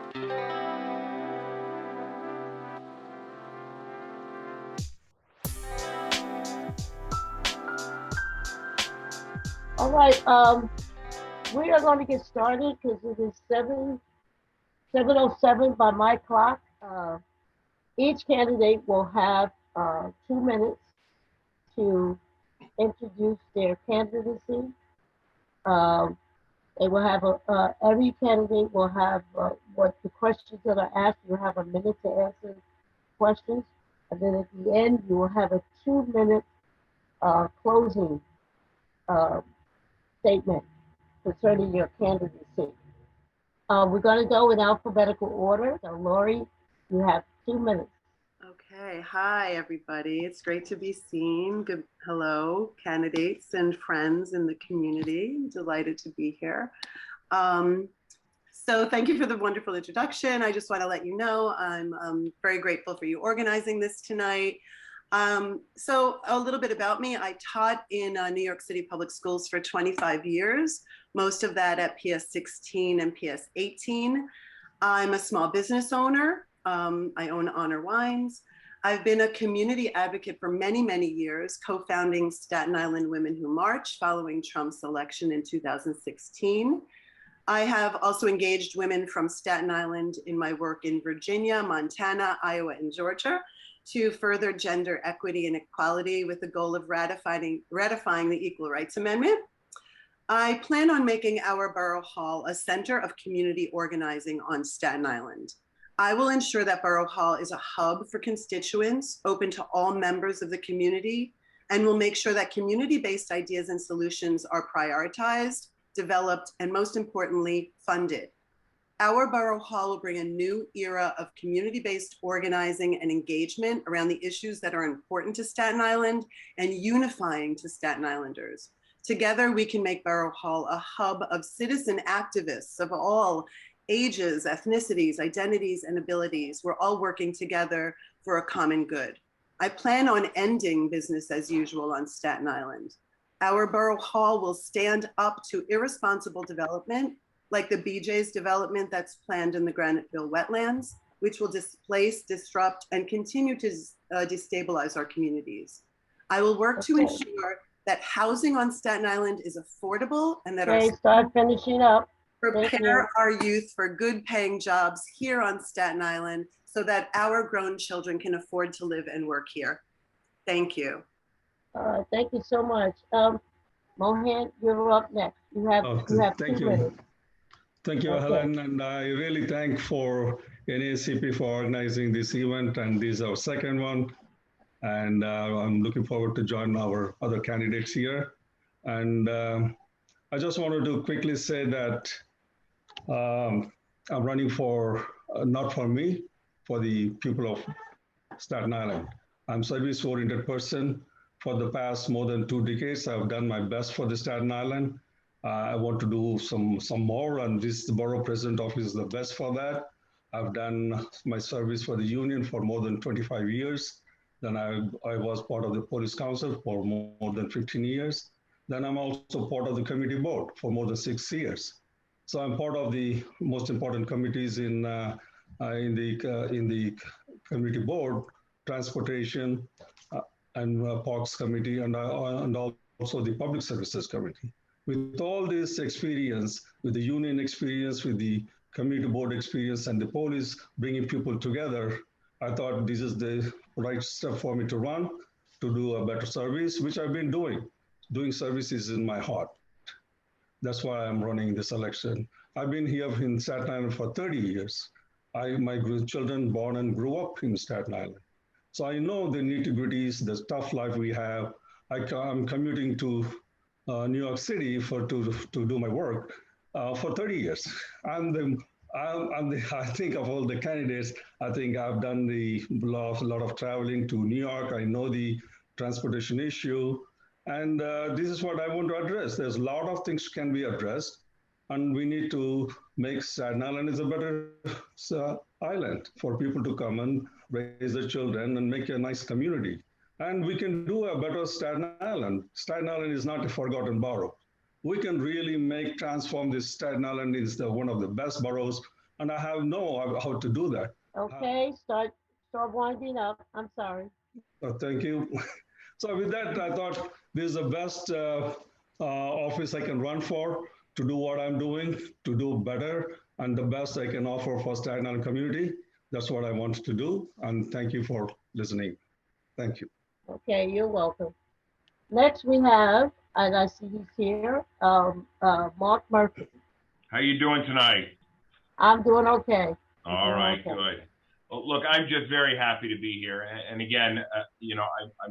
All right, we are going to get started because it is 7:07 by my clock. Each candidate will have 2 minutes to introduce their candidacy. Um, they will have every candidate will have what the questions that are asked. You have a minute to answer questions, and then at the end you will have a 2 minute closing uh, statement concerning your candidacy. We're going to go in alphabetical order. So, Lorie, you have 2 minutes. Okay. Hi, everybody. It's great to be seen. Good. Hello, candidates and friends in the community. I'm delighted to be here. So thank you for the wonderful introduction. I just want to let you know I'm very grateful for you organizing this tonight. So a little bit about me. I taught in New York City public schools for 25 years, most of that at PS 16 and PS 18. I'm a small business owner. I own Honor Wines. I've been a community advocate for many, many years, co-founding Staten Island Women Who March following Trump's election in 2016. I have also engaged women from Staten Island in my work in Virginia, Montana, Iowa, and Georgia to further gender equity and equality with the goal of ratifying the Equal Rights Amendment. I plan on making our Borough Hall a center of community organizing on Staten Island. I will ensure that Borough Hall is a hub for constituents, open to all members of the community, and will make sure that community-based ideas and solutions are prioritized, developed, and most importantly, funded. Our Borough Hall will bring a new era of community-based organizing and engagement around the issues that are important to Staten Island and unifying to Staten Islanders. Together, we can make Borough Hall a hub of citizen activists of all ages, ethnicities, identities, and abilities. We're all working together for a common good. I plan on ending business as usual on Staten Island. Our Borough Hall will stand up to irresponsible development, like the BJ's development that's planned in the Graniteville wetlands, which will displace, disrupt, and continue to destabilize our communities. I will work to ensure that housing on Staten Island is affordable and that start finishing up. Prepare our youth for good paying jobs here on Staten Island so that our grown children can afford to live and work here. Thank you. Thank you so much. Mohan, you're up next. You have 2 minutes. Thank you, Helen, and I really thank for NAACP for organizing this event, and this is our second one. And I'm looking forward to join our other candidates here. And I just wanted to quickly say that I'm running for, not for me, for the people of Staten Island. I'm a service-oriented person. For the past more than 2 decades, I've done my best for the Staten Island. I want to do some more, and this Borough President Office is the best for that. I've done my service for the union for more than 25 years. Then I was part of the Police Council for more than 15 years. Then I'm also part of the committee board for more than 6 years. So I'm part of the most important committees in the committee board, transportation and parks committee, and also the public services committee. With all this experience, with the union experience, with the committee board experience, and the police bringing people together, I thought this is the right step for me to run, to do a better service, which I've been doing. Doing service is in my heart. That's why I'm running this election. I've been here in Staten Island for 30 years. My children born and grew up in Staten Island. So I know the nitty-gritties, the tough life we have. I'm commuting to New York City to do my work for 30 years. I think of all the candidates, I think I've done a lot of traveling to New York. I know the transportation issue. And this is what I want to address. There's a lot of things can be addressed, and we need to make Staten Island is a better island for people to come and raise their children and make a nice community. And we can do a better Staten Island. Staten Island is not a forgotten borough. We can really transform this Staten Island is one of the best boroughs and I have know how to do that. Okay, start winding up. I'm sorry. Thank you. So with that, I thought this is the best office I can run for to do what I'm doing, to do better, and the best I can offer for Staten Island community. That's what I wanted to do, and thank you for listening. Thank you. Okay, you're welcome. Next we have, and I see he's here, Mark Murphy. How you doing tonight? I'm doing okay. All right, good. Well, look, I'm just very happy to be here. And again, you know, I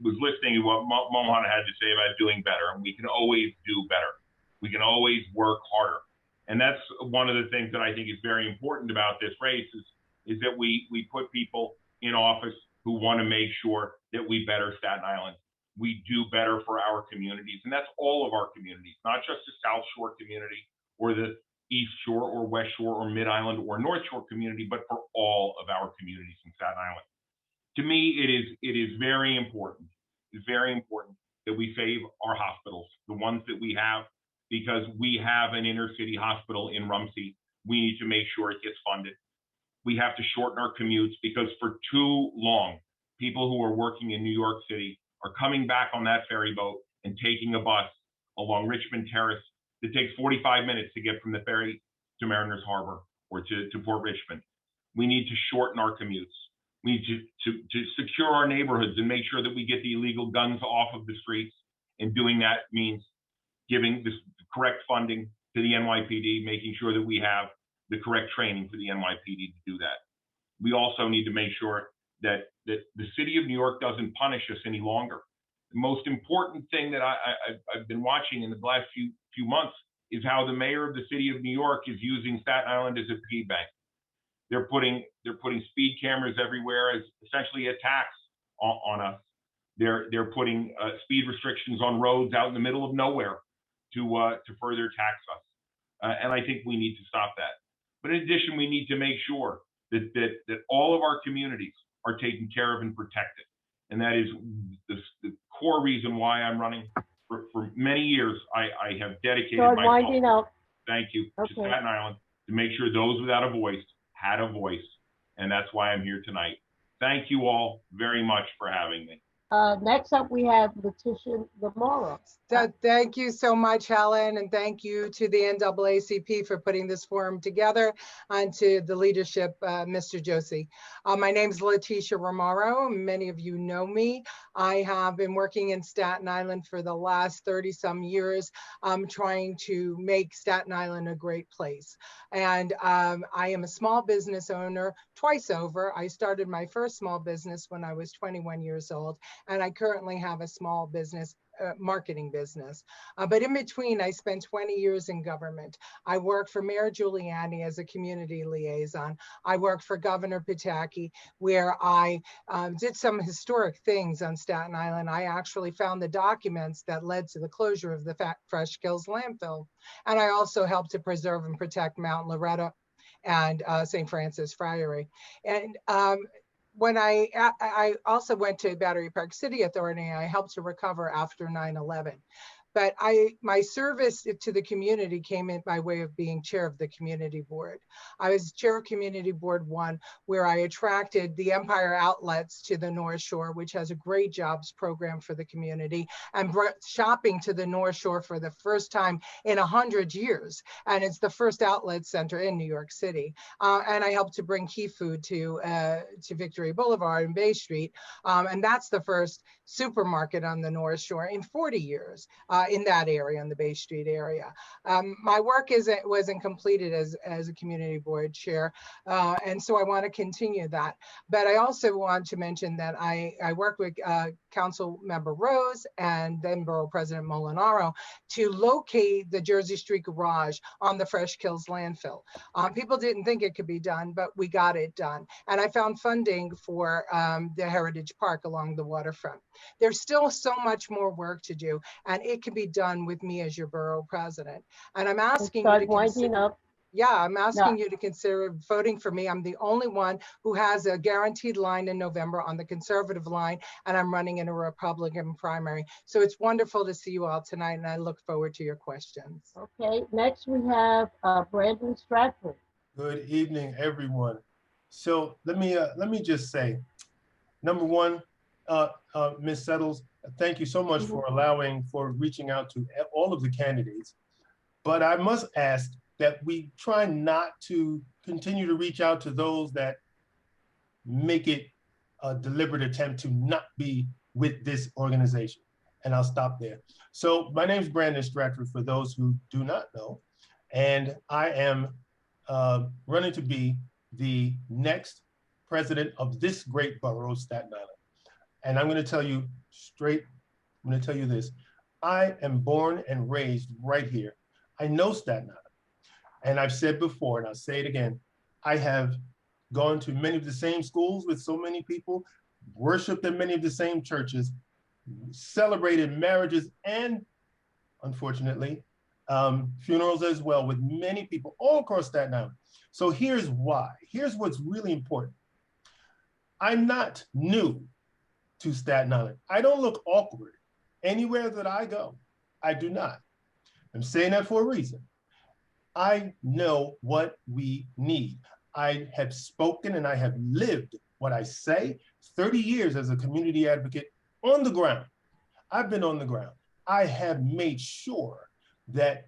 was listening to what Mohan had to say about doing better, and we can always do better. We can always work harder. And that's one of the things that I think is very important about this race is that we put people in office who want to make sure that we better Staten Island. We do better for our communities, and that's all of our communities, not just the South Shore community or the East Shore or West Shore or Mid Island or North Shore community, but for all of our communities in Staten Island. To me, it is very important. It's very important that we save our hospitals, the ones that we have, because we have an inner city hospital in Rumsey. We need to make sure it gets funded. We have to shorten our commutes because for too long, people who are working in New York City are coming back on that ferry boat and taking a bus along Richmond Terrace that takes 45 minutes to get from the ferry to Mariners Harbor or to Port Richmond. We need to shorten our commutes. We need to secure our neighborhoods and make sure that we get the illegal guns off of the streets. And doing that means giving the correct funding to the NYPD, making sure that we have the correct training for the NYPD to do that. We also need to make sure that the city of New York doesn't punish us any longer. The most important thing that I've been watching in the last few months is how the mayor of the city of New York is using Staten Island as a piggy bank. They're putting speed cameras everywhere as essentially a tax on us. They're putting speed restrictions on roads out in the middle of nowhere to further tax us. And I think we need to stop that. But in addition, we need to make sure that all of our communities are taken care of and protected. And that is the core reason why I'm running. For many years, I have dedicated myself, thank you, to Staten Island to make sure those without a voice had a voice. And that's why I'm here tonight. Thank you all very much for having me. Next up, we have Leticia Remauro. Thank you so much, Helen, and thank you to the NAACP for putting this forum together, and to the leadership, Mr. Josie. My name is Leticia Remauro. Many of you know me. I have been working in Staten Island for the last 30-some years, trying to make Staten Island a great place. And I am a small business owner twice over. I started my first small business when I was 21 years old. And I currently have a small business, marketing business. But in between, I spent 20 years in government. I worked for Mayor Giuliani as a community liaison. I worked for Governor Pataki, where I did some historic things on Staten Island. I actually found the documents that led to the closure of the Fresh Kills landfill. And I also helped to preserve and protect Mount Loretta and St. Francis Friary. And when I also went to Battery Park City Authority, I helped to recover after 9/11. But my service to the community came in by way of being chair of the community board. I was chair of community board 1, where I attracted the Empire Outlets to the North Shore, which has a great jobs program for the community, and brought shopping to the North Shore for the first time in 100 years. And it's the first outlet center in New York City. And I helped to bring Key Food to Victory Boulevard and Bay Street. And that's the first supermarket on the North Shore in 40 years. In that area, in the Bay Street area. My work wasn't completed as a community board chair, and so I want to continue that. But I also want to mention that I work with Council Member Rose and then Borough President Molinaro to locate the Jersey Street garage on the Fresh Kills landfill. People didn't think it could be done, but we got it done. And I found funding for the Heritage Park along the waterfront. There's still so much more work to do, and it can be done with me as your borough president. And I'm asking you to consider, I'm asking you to consider voting for me. I'm the only one who has a guaranteed line in November on the conservative line, and I'm running in a Republican primary. So it's wonderful to see you all tonight, and I look forward to your questions. Okay, next we have Brandon Stradford. Good evening, everyone. So let me just say, number one, Ms. Settles, thank you so much for reaching out to all of the candidates. But I must ask that we try not to continue to reach out to those that make it a deliberate attempt to not be with this organization. And I'll stop there. So my name is Brandon Stradford, for those who do not know, and I am running to be the next president of this great borough of Staten Island. And I'm going to tell you straight, I'm going to tell you this. I am born and raised right here. I know Staten Island. And I've said before, and I'll say it again, I have gone to many of the same schools with so many people, worshiped in many of the same churches, celebrated marriages and, unfortunately, funerals as well with many people all across Staten Island. So here's why. Here's what's really important. I'm not new to Staten Island. I don't look awkward anywhere that I go. I do not. I'm saying that for a reason. I know what we need. I have spoken and I have lived what I say. 30 years as a community advocate on the ground. I've been on the ground. I have made sure that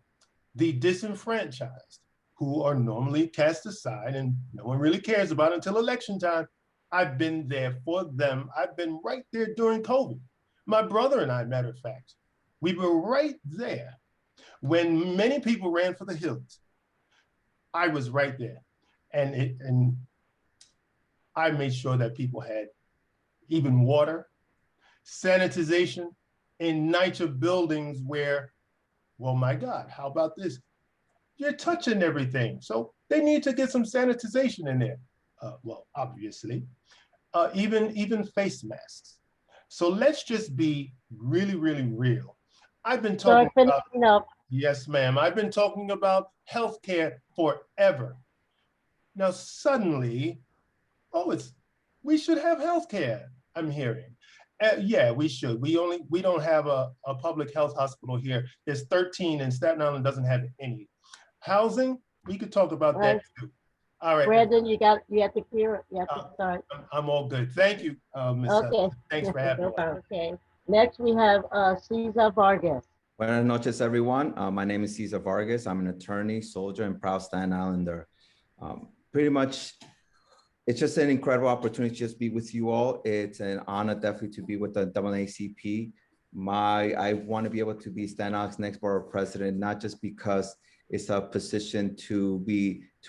the disenfranchised, who are normally cast aside and no one really cares about until election time, I've been there for them. I've been right there during COVID. My brother and I, matter of fact, we were right there when many people ran for the hills. I was right there. And I made sure that people had even water, sanitization in NYCHA buildings where, well, my God, how about this? You're touching everything. So they need to get some sanitization in there. Well, obviously, even face masks. So let's just be really, really real. I've been talking about, yes, ma'am. I've been talking about healthcare forever. Now suddenly, we should have healthcare, I'm hearing. Yeah, we should. We don't have a public health hospital here. There's 13 and Staten Island doesn't have any. Housing, we could talk about that too. All right. Brandon, you have to clear it. You have to start. I'm all good. Thank you, Ms. Okay. Thanks for having me. Okay. Next we have Cesar Vargas. Buenas noches, everyone. My name is Cesar Vargas. I'm an attorney, soldier, and proud Staten Islander. Pretty much, it's just an incredible opportunity to just be with you all. It's an honor definitely to be with the NAACP. I want to be able to be Staten Island's next borough president, not just because it's a position to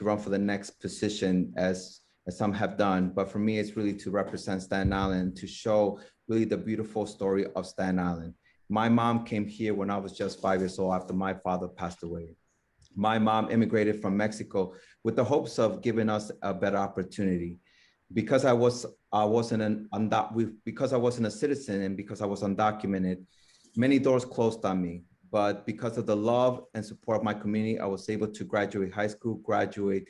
run for the next position as some have done, but for me, it's really to represent Staten Island, to show really the beautiful story of Staten Island. My mom came here when I was just 5 years old after my father passed away. My mom immigrated from Mexico with the hopes of giving us a better opportunity. Because I wasn't a citizen and because I was undocumented, many doors closed on me. But because of the love and support of my community, I was able to graduate high school, graduate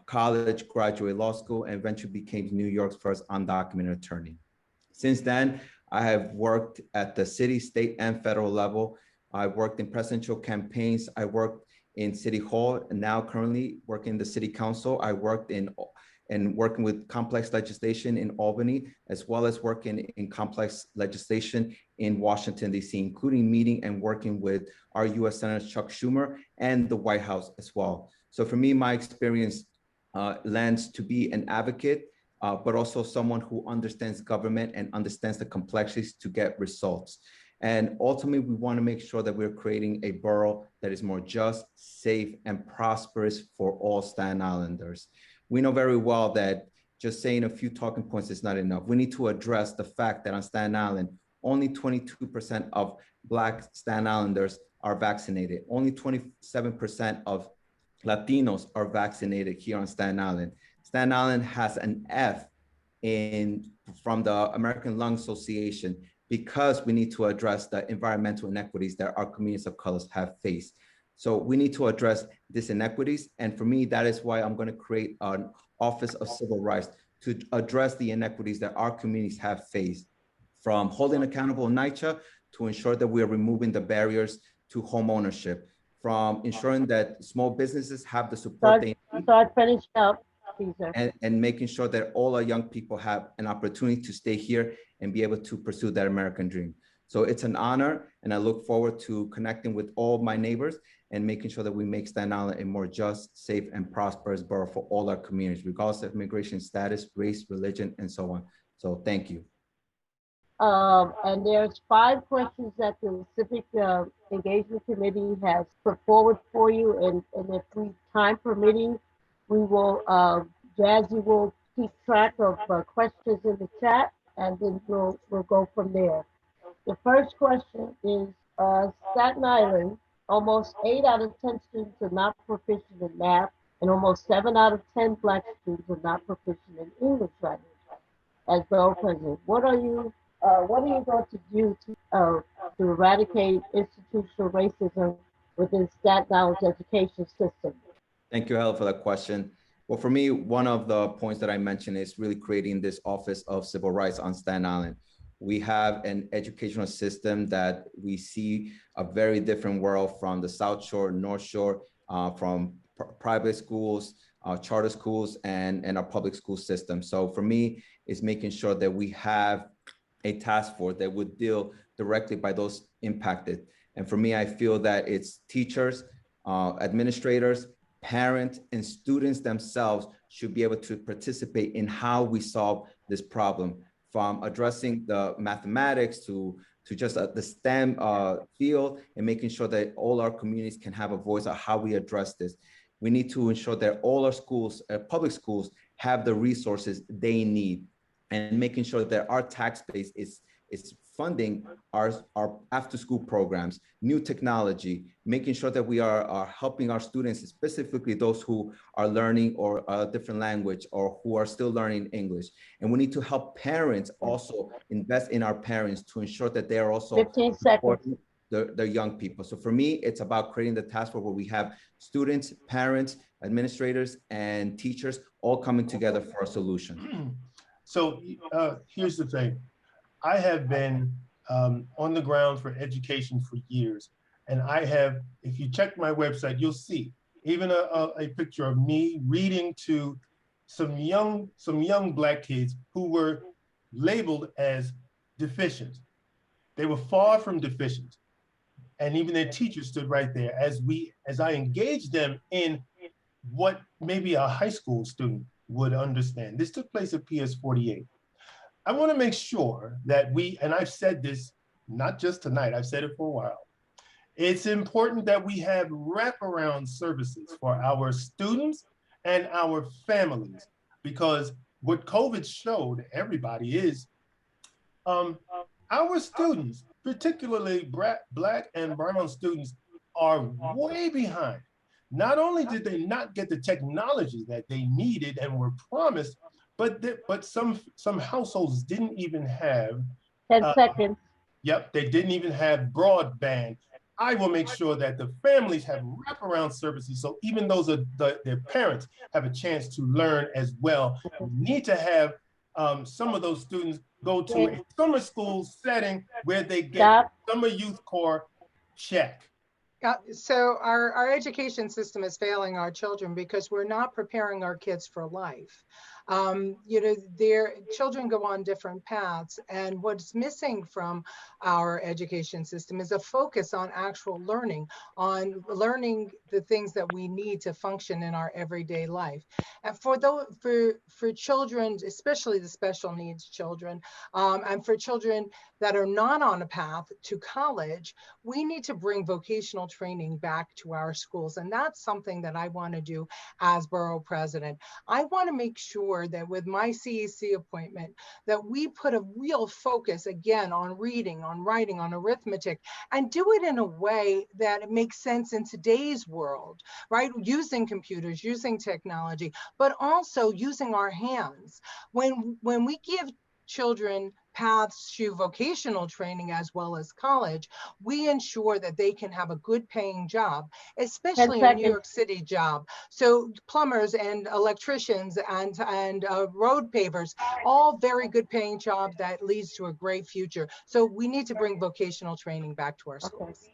college, graduate law school, and eventually became New York's first undocumented attorney. Since then, I have worked at the city, state, and federal level. I worked in presidential campaigns. I worked in City Hall, and now currently working in the City Council. I worked in working with complex legislation in Albany, as well as working in complex legislation in Washington, D.C., including meeting and working with our U.S. Senator Chuck Schumer and the White House as well. So for me, my experience lends to be an advocate, but also someone who understands government and understands the complexities to get results. And ultimately, we want to make sure that we're creating a borough that is more just, safe, and prosperous for all Staten Islanders. We know very well that just saying a few talking points is not enough. We need to address the fact that on Staten Island, only 22% of Black Staten Islanders are vaccinated. Only 27% of Latinos are vaccinated here on Staten Island. Staten Island has an F from the American Lung Association because we need to address the environmental inequities that our communities of colors have faced. So we need to address these inequities. And for me, that is why I'm going to create an Office of Civil Rights to address the inequities that our communities have faced, from holding accountable NYCHA to ensure that we are removing the barriers to home ownership, from ensuring that small businesses have the support they need. Start finish up, Cesar. And making sure that all our young people have an opportunity to stay here and be able to pursue that American dream. So it's an honor, and I look forward to connecting with all my neighbors and making sure that we make Staten Island a more just, safe, and prosperous borough for all our communities, regardless of immigration status, race, religion, and so on. So thank you. And there's 5 questions that the Civic Engagement Committee has put forward for you, and if we, time permitting, we will, Jazzy will keep track of questions in the chat, and then we'll go from there. The first question is, Staten Island, almost 8 out of 10 students are not proficient in math, and almost 7 out of 10 Black students are not proficient in English language. As Borough President, what are you going to do to eradicate institutional racism within Staten Island's education system? Thank you, Helen, for that question. Well, for me, one of the points that I mentioned is really creating this Office of Civil Rights on Staten Island. We have an educational system that we see a very different world from the South Shore, North Shore, from private schools, charter schools, and our public school system. So for me, it's making sure that we have a task force that would deal directly by those impacted. And for me, I feel that it's teachers, administrators, parents, and students themselves should be able to participate in how we solve this problem, from addressing the mathematics to just the STEM field, and making sure that all our communities can have a voice on how we address this. We need to ensure that all our schools, public schools, have the resources they need, and making sure that our tax base is funding our after-school programs, new technology, making sure that we are helping our students, specifically those who are learning or a different language or who are still learning English. And we need to help parents also invest in our parents to ensure that they are also 15 seconds. The young people. So for me, it's about creating the task force where we have students, parents, administrators, and teachers all coming together for a solution. So here's the thing. I have been on the ground for education for years. And I have, if you check my website, you'll see even a picture of me reading to some young Black kids who were labeled as deficient. They were far from deficient. And even their teachers stood right there as I engaged them in what maybe a high school student would understand. This took place at PS 48. I want to make sure that and I've said this not just tonight, I've said it for a while. It's important that we have wraparound services for our students and our families, because what COVID showed everybody is our students, particularly Black and brown students, are way behind. Not only did they not get the technology that they needed and were promised, but some households didn't even have 10 seconds. Yep, they didn't even have broadband. I will make sure that the families have wraparound services, so even those their parents have a chance to learn as well. We need to have some of those students go to a summer school setting where they get summer youth corps check. So our education system is failing our children because we're not preparing our kids for life. Their children go on different paths, and what's missing from our education system is a focus on actual learning, on learning the things that we need to function in our everyday life. And for children, especially the special needs children, and for children that are not on a path to college, we need to bring vocational training back to our schools. And that's something that I want to do as borough president. I want to make sure that with my CEC appointment, that we put a real focus again on reading, on writing, on arithmetic, and do it in a way that it makes sense in today's world, right? Using computers, using technology, but also using our hands. When we give children paths to vocational training as well as college, we ensure that they can have a good paying job, especially a New York City job. So plumbers and electricians and road pavers, all very good paying jobs that leads to a great future. So we need to bring vocational training back to our schools.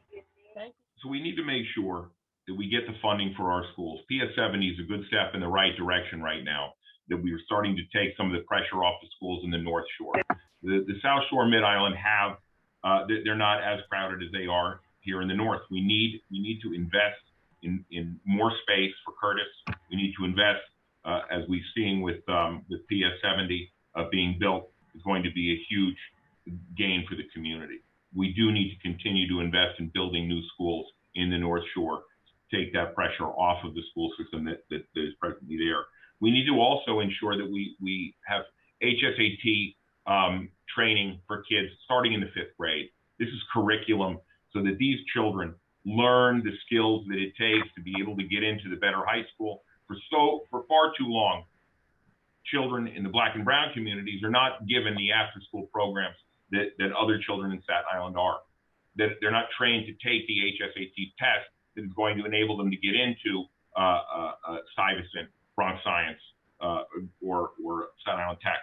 So we need to make sure that we get the funding for our schools. PS 70 is a good step in the right direction right now, that we are starting to take some of the pressure off the schools in the North Shore. The South Shore Mid-Island they're not as crowded as they are here in the North. We need to invest in more space for Curtis. We need to invest, as we've seen with PS 70 being built, is going to be a huge gain for the community. We do need to continue to invest in building new schools in the North Shore, take that pressure off of the school system that is presently there. We need to also ensure that we have HSAT training for kids starting in the 5th grade. This is curriculum so that these children learn the skills that it takes to be able to get into the better high school. For far too long, children in the Black and brown communities are not given the after-school programs that other children in Staten Island are. That they're not trained to take the HSAT test that is going to enable them to get into Stuyvesant, Bronx Science, or Staten Island Tech.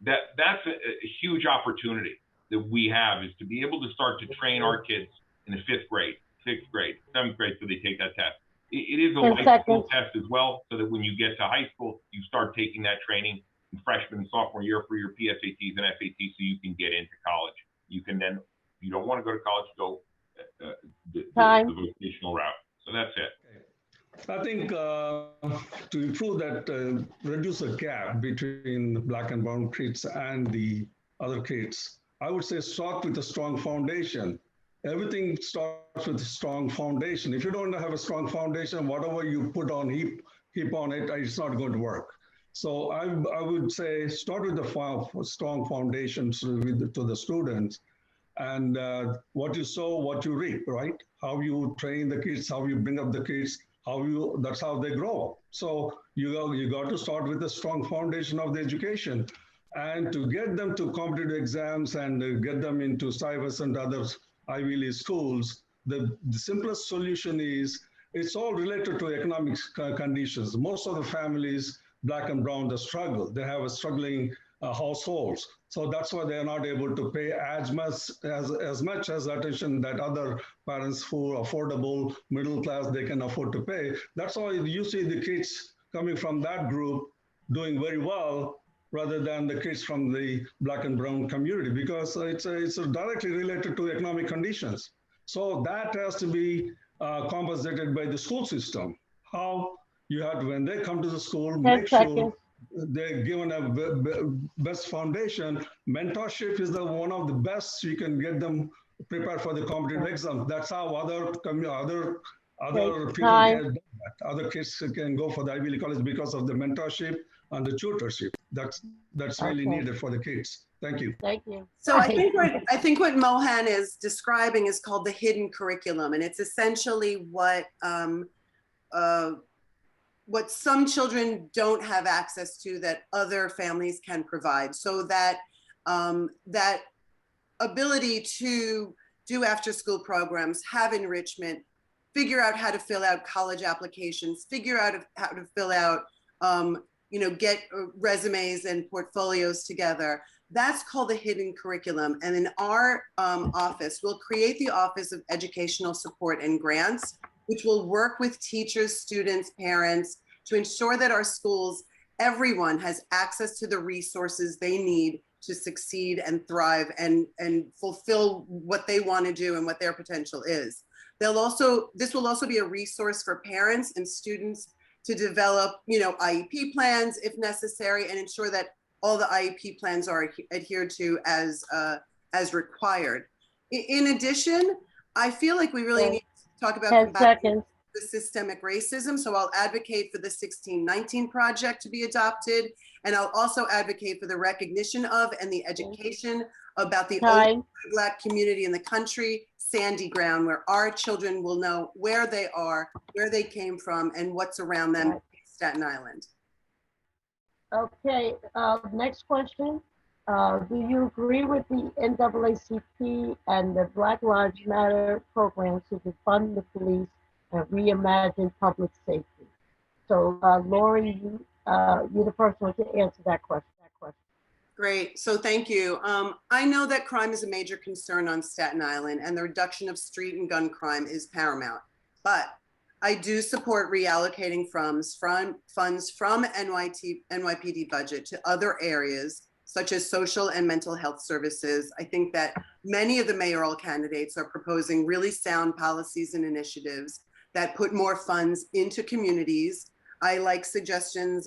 That's a huge opportunity that we have, is to be able to start to train our kids in the 5th grade, 6th grade, 7th grade, so they take that test. It is a life skill test as well, so that when you get to high school, you start taking that training in freshman and sophomore year for your PSATs and SATs, so you can get into college. You can then, if you don't want to go to college, go the vocational route. So that's it. I think to improve that, reduce the gap between the Black and brown kids and the other kids, I would say start with a strong foundation. Everything starts with a strong foundation. If you don't have a strong foundation, whatever you put on heap on it, it's not going to work. So I would say start with a strong foundation to the students, and what you sow, what you reap, right? How you train the kids, how you bring up the kids, that's how they grow. So you got to start with a strong foundation of the education, and to get them to competitive exams and get them into Stuyvesant and other Ivy League schools, the simplest solution is, it's all related to economic conditions. Most of the families, Black and brown, they struggle. They have a struggling households. So that's why they're not able to pay as much as attention that other parents who are affordable, middle class, they can afford to pay. That's why you see the kids coming from that group doing very well, rather than the kids from the Black and brown community, because it's directly related to economic conditions. So that has to be compensated by the school system. How you have to, when they come to the school, make sure they're given a best foundation. Mentorship is one of the best you can get them prepared for the competitive exam. That's how other people get that. Other kids can go for the Ivy League college because of the mentorship and the tutorship. That's really needed for the kids. Thank you. Thank you. So I think what Mohan is describing is called the hidden curriculum, and it's essentially what some children don't have access to that other families can provide. So that that ability to do after-school programs, have enrichment, figure out how to fill out college applications, figure out how to fill out, get resumes and portfolios together. That's called the hidden curriculum. And in our office, we'll create the Office of Educational Support and Grants, which will work with teachers, students, parents to ensure that our schools, everyone has access to the resources they need to succeed and thrive and fulfill what they want to do and what their potential is. This will also be a resource for parents and students to develop, IEP plans if necessary, and ensure that all the IEP plans are adhered to as required. In addition, I feel like we really need to talk about combating the systemic racism. So I'll advocate for the 1619 project to be adopted, and I'll also advocate for the recognition of and the education about the oldest Black community in the country, Sandy Ground, where our children will know where they are, where they came from, and what's around them in Staten Island. Okay, next question. Do you agree with the NAACP and the Black Lives Matter programs to defund the police and reimagine public safety? So Lorie, you're the first one to answer that question. Great, so thank you. I know that crime is a major concern on Staten Island, and the reduction of street and gun crime is paramount. But I do support reallocating funds from NYPD budget to other areas, such as social and mental health services. I think that many of the mayoral candidates are proposing really sound policies and initiatives that put more funds into communities. I like suggestions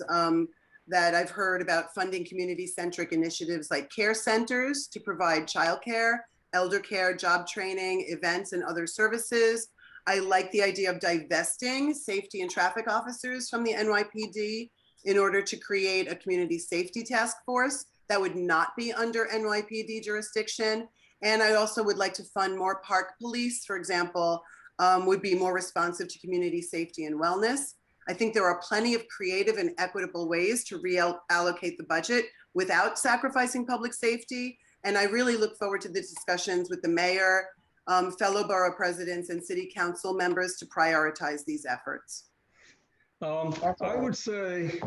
that I've heard about funding community-centric initiatives like care centers to provide childcare, elder care, job training, events, and other services. I like the idea of divesting safety and traffic officers from the NYPD in order to create a community safety task force that would not be under NYPD jurisdiction. And I also would like to fund more park police, for example, would be more responsive to community safety and wellness. I think there are plenty of creative and equitable ways to reallocate the budget without sacrificing public safety. And I really look forward to the discussions with the mayor, fellow borough presidents, and city council members to prioritize these efforts. I would say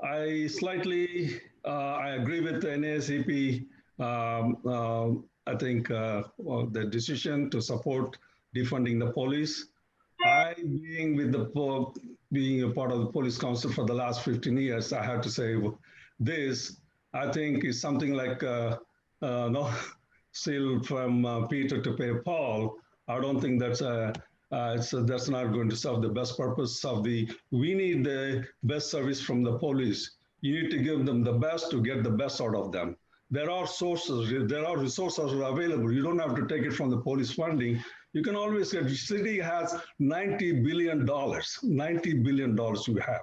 I slightly, I agree with the NAACP. I think the decision to support defunding the police. I, being a part of the police council for the last 15 years, I have to say this, I think is something like, no, still from Peter to pay Paul. I don't think that's that's not going to serve the best purpose of we need the best service from the police. You need to give them the best to get the best out of them. There are sources, there are resources available. You don't have to take it from the police funding. You can always get, the city has $90 billion, $90 billion you have.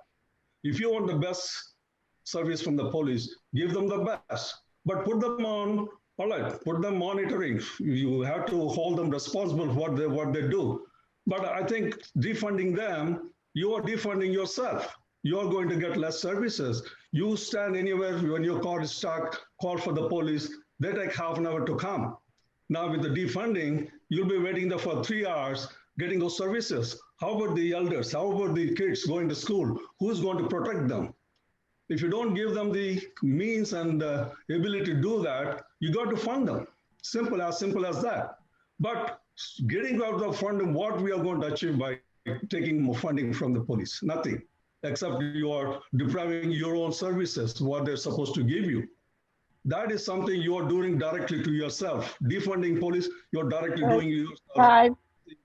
If you want the best service from the police, give them the best, but put them on, all right, put them monitoring. You have to hold them responsible for what they do. But I think defunding them, you are defunding yourself. You're going to get less services. You stand anywhere when your car is stuck, call for the police, they take half an hour to come. Now with the defunding, you'll be waiting there for 3 hours getting those services. How about the elders? How about the kids going to school? Who's going to protect them? If you don't give them the means and the ability to do that, you got to fund them. Simple as that. But getting out of the funding, what we are going to achieve by taking more funding from the police? Nothing, except you are depriving your own services, what they're supposed to give you. That is something you are doing directly to yourself. Defunding police, you're directly doing yourself.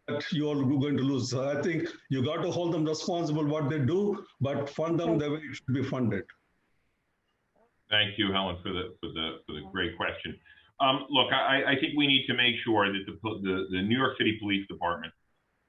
That you're going to lose. So I think you got to hold them responsible what they do, but fund them the way it should be funded. Thank you, Helen, for the great question. Look, I think we need to make sure that the New York City Police Department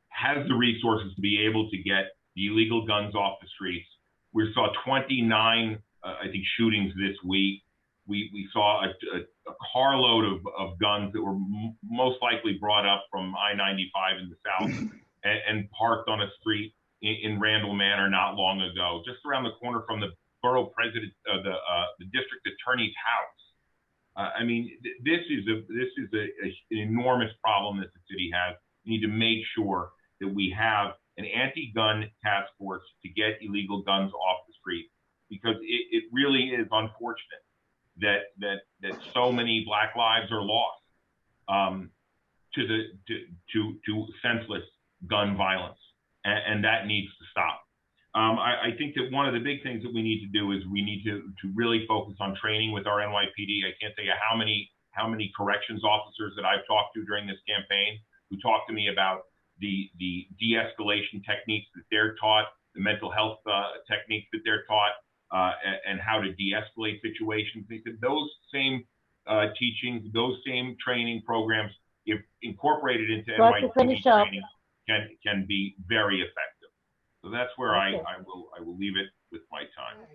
has the resources to be able to get the illegal guns off the streets. We saw 29, I think, shootings this week. We saw a carload of guns that were most likely brought up from I-95 in the south and parked on a street in Randall Manor not long ago, just around the corner from the borough president, the district attorney's house. I mean, this is an enormous problem that the city has. We need to make sure that we have an anti-gun task force to get illegal guns off the street, because it really is unfortunate that so many Black lives are lost to senseless gun violence, and that needs to stop. I think that one of the big things that we need to do is we need to really focus on training with our NYPD. I can't tell you how many corrections officers that I've talked to during this campaign who talked to me about the de-escalation techniques that they're taught, the mental health techniques that they're taught, and how to de-escalate situations. They said those same teachings, those same training programs, if incorporated into NYPD training, can be very effective. So that's where I will leave it with my time.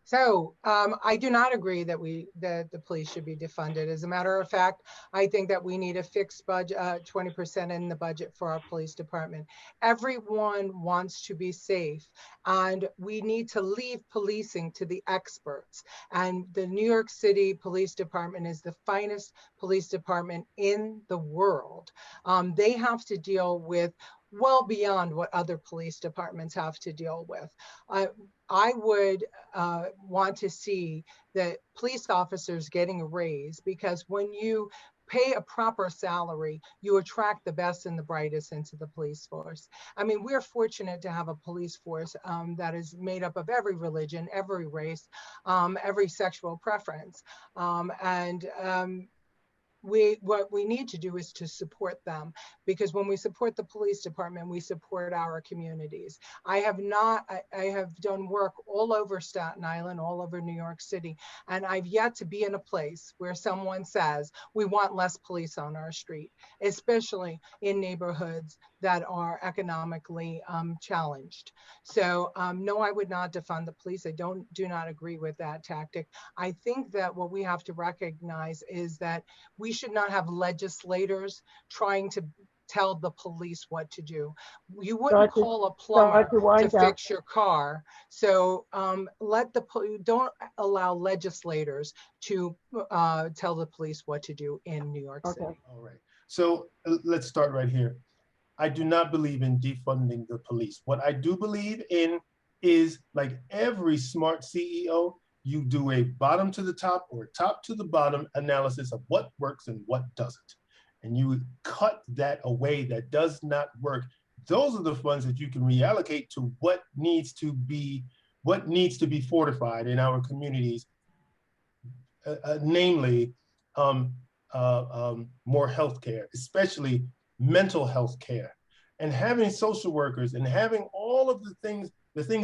So I do not agree that the police should be defunded. As a matter of fact, I think that we need a fixed budget, 20% in the budget for our police department. Everyone wants to be safe, and we need to leave policing to the experts. And the New York City Police Department is the finest police department in the world. They have to deal with well beyond what other police departments have to deal with. I would want to see that police officers getting a raise, because when you pay a proper salary, you attract the best and the brightest into the police force. I mean, we're fortunate to have a police force that is made up of every religion, every race, every sexual preference. What we need to do is to support them, because when we support the police department, we support our communities. I have done work all over Staten Island, all over New York City, and I've yet to be in a place where someone says, we want less police on our street, especially in neighborhoods that are economically challenged. So no, I would not defund the police. I do not agree with that tactic. I think that what we have to recognize is that we should not have legislators trying to tell the police what to do. You wouldn't call a plumber to fix your car. So don't allow legislators to tell the police what to do in New York City. All right. So let's start right here. I do not believe in defunding the police. What I do believe in is, like every smart CEO, you do a bottom to the top or top to the bottom analysis of what works and what doesn't. And you cut that away that does not work. Those are the funds that you can reallocate to what needs to be fortified in our communities, namely more healthcare, especially mental health care, and having social workers and having all of the things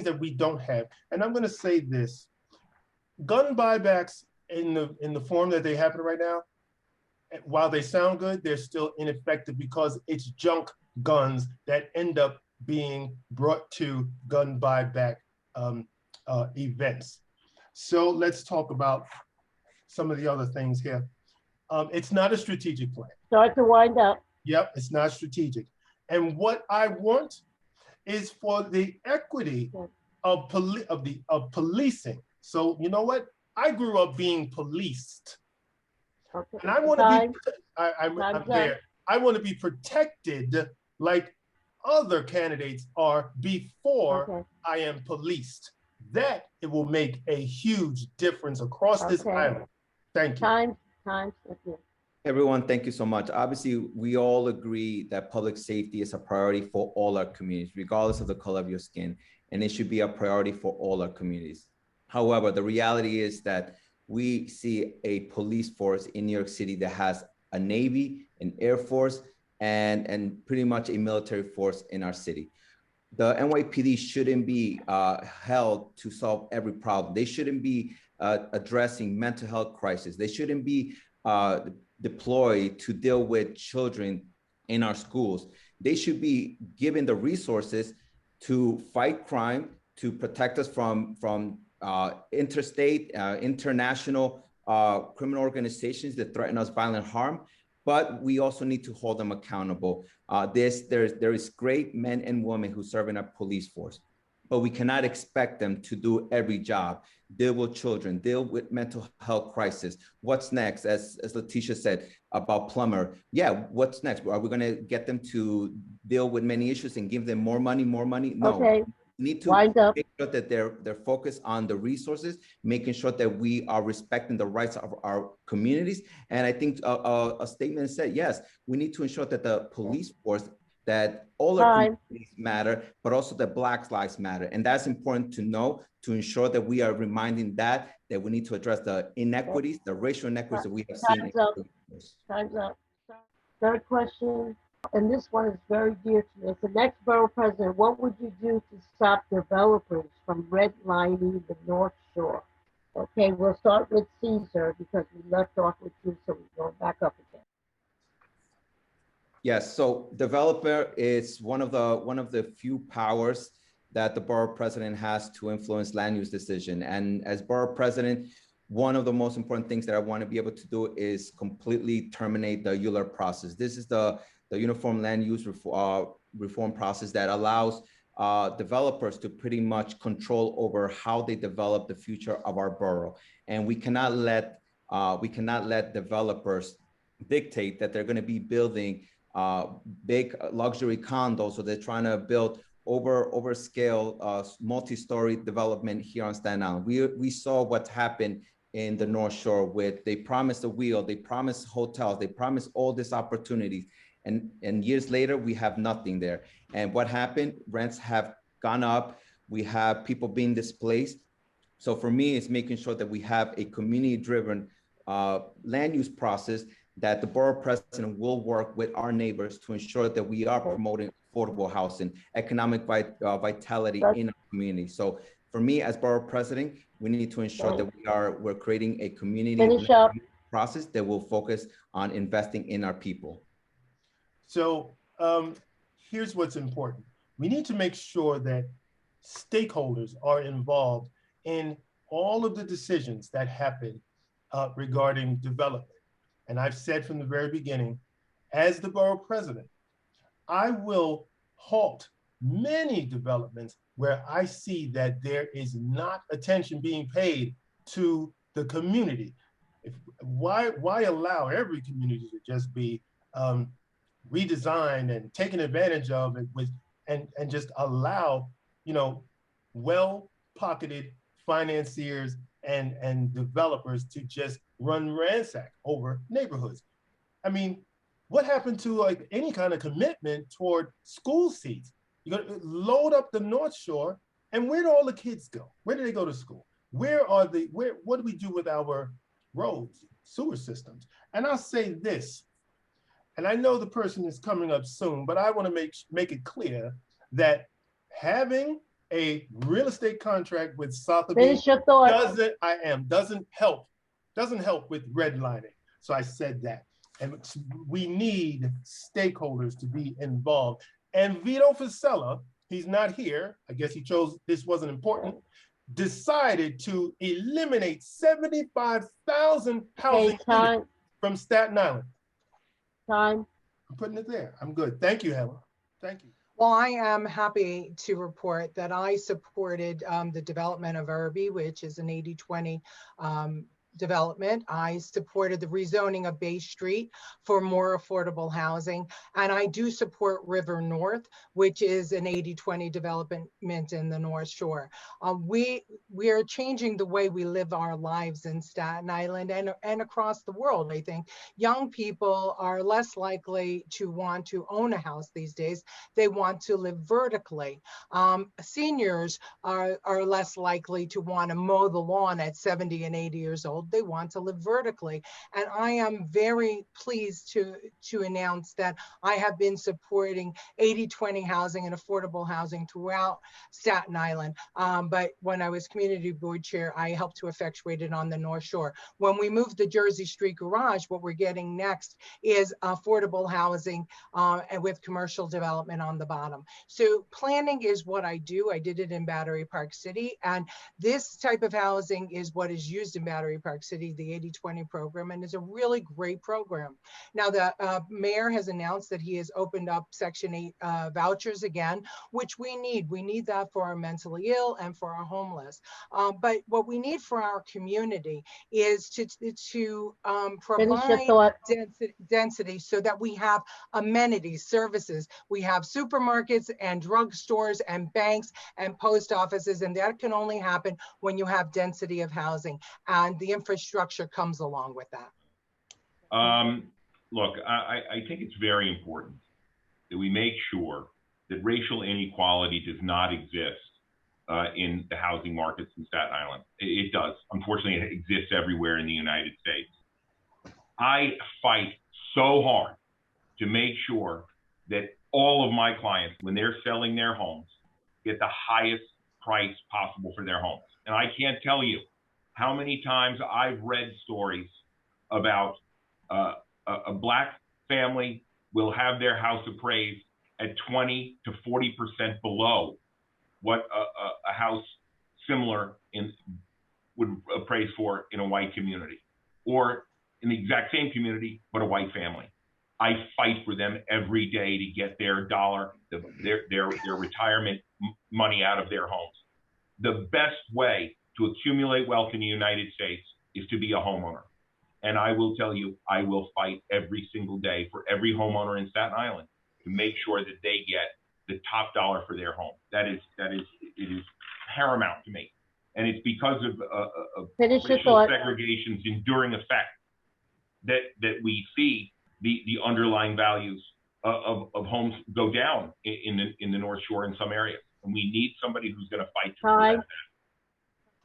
that we don't have. And I'm going to say this: gun buybacks in the form that they happen right now, while they sound good, they're still ineffective because it's junk guns that end up being brought to gun buyback events. So let's talk about some of the other things here. It's not a strategic plan. Start to wind up. Yep, it's not strategic. And what I want is for the equity of policing. So you know what? I grew up being policed, and I want to be. I'm there. I want to be protected like other candidates are before I am policed. That it will make a huge difference across this island. Thank you. Time. Everyone, thank you so much. Obviously, we all agree that public safety is a priority for all our communities, regardless of the color of your skin, and it should be a priority for all our communities. However, the reality is that we see a police force in New York City that has a Navy, an Air Force, and pretty much a military force in our city. The NYPD shouldn't be held to solve every problem. They shouldn't be addressing mental health crisis. They shouldn't be deployed to deal with children in our schools. They should be given the resources to fight crime, to protect us from interstate, international criminal organizations that threaten us violent harm. But we also need to hold them accountable. There is great men and women who serve in our police force, but we cannot expect them to do every job, deal with children, deal with mental health crisis. What's next? As Leticia said about plumber, yeah, what's next? Are we gonna get them to deal with many issues and give them more money? No. Okay. We need to make sure that they're focused on the resources, making sure that we are respecting the rights of our communities. And I think a statement said, yes, we need to ensure that the police force, that all our communities matter, but also that Black lives matter. And that's important to know, to ensure that we are reminding that we need to address the inequities, the racial inequities that we have seen. Time's up. Third question, and this one is very dear to me. As the next borough president, what would you do to stop developers from redlining the North Shore? Okay, we'll start with Cesar because we left off with you, so we go back up again. Yes, so developer is one of the few powers that the borough president has to influence land use decision. And as borough president, one of the most important things that I want to be able to do is completely terminate the ULURP process. This is the Uniform Land Use Reform process that allows developers to pretty much control over how they develop the future of our borough. And we cannot let developers dictate that they're going to be building big luxury condos, so they're trying to build overscale multi-story development here on Staten Island. We saw what happened in the North Shore with, they promised a wheel, they promised hotels, they promised all these opportunities. And years later, we have nothing there. And what happened? Rents have gone up. We have people being displaced. So for me, it's making sure that we have a community-driven land use process, that the borough president will work with our neighbors to ensure that we are promoting affordable housing, economic vitality in our community. So for me, as borough president, we need to ensure that we're creating a community process that will focus on investing in our people. So here's what's important. We need to make sure that stakeholders are involved in all of the decisions that happen regarding development. And I've said from the very beginning, as the borough president, I will halt many developments where I see that there is not attention being paid to the community. Why allow every community to just be redesigned and taken advantage of and just allow, well-pocketed financiers and developers to just run ransack over neighborhoods? I mean, what happened to like any kind of commitment toward school seats? You're gonna load up the North Shore, and where do all the kids go? Where do they go to school? What do we do with our roads, sewer systems? And I'll say this, and I know the person is coming up soon, but I want to make it clear that having a real estate contract with Sotheby's doesn't help with redlining. So I said that. And we need stakeholders to be involved. And Vito Fasella, he's not here, I guess he chose this wasn't important, decided to eliminate 75,000 housing units from Staten Island. I'm putting it there. I'm good. Thank you, Helen. Thank you. Well, I am happy to report that I supported the development of Irby, which is an 80-20 development. I supported the rezoning of Bay Street for more affordable housing. And I do support River North, which is an 80-20 development in the North Shore. We are changing the way we live our lives in Staten Island and across the world. I think young people are less likely to want to own a house these days. They want to live vertically. Seniors are less likely to want to mow the lawn at 70 and 80 years old. They want to live vertically. And I am very pleased to announce that I have been supporting 80-20 housing and affordable housing throughout Staten Island. But when I was community board chair, I helped to effectuate it on the North Shore. When we moved the Jersey Street Garage, what we're getting next is affordable housing and with commercial development on the bottom. So planning is what I do. I did it in Battery Park City. And this type of housing is what is used in Battery Park City, the 80-20 program, and is a really great program. Now the mayor has announced that he has opened up Section 8 vouchers again, which we need. We need that for our mentally ill and for our homeless. But what we need for our community is to provide density so that we have amenities, services. We have supermarkets and drugstores and banks and post offices, and that can only happen when you have density of housing, and the infrastructure comes along with that. Look, I think it's very important that we make sure that racial inequality does not exist in the housing markets in Staten Island. It does. Unfortunately, it exists everywhere in the United States. I fight so hard to make sure that all of my clients, when they're selling their homes, get the highest price possible for their homes. And I can't tell you how many times I've read stories about a Black family will have their house appraised at 20 to 40% below what a house similar would appraise for in a white community, or in the exact same community, but a white family. I fight for them every day to get their dollar, their retirement money out of their homes. The best way to accumulate wealth in the United States is to be a homeowner. And I will tell you, I will fight every single day for every homeowner in Staten Island to make sure that they get the top dollar for their home. It is paramount to me. and it's because of Finish your racial thought. segregation's enduring effect that we see the underlying values of homes go down in the North Shore in some areas. And we need somebody who's going to fight to prevent that.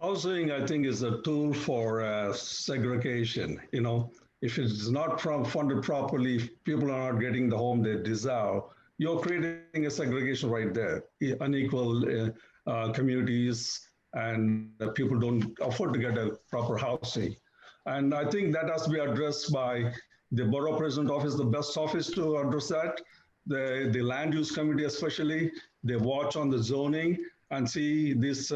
Housing, I think, is a tool for segregation. You know, if it's not funded properly, if people are not getting the home they deserve, you're creating a segregation right there. Unequal communities, and people don't afford to get a proper housing. And I think that has to be addressed by the Borough President Office, the best office to address that. The land use committee especially, they watch on the zoning and see this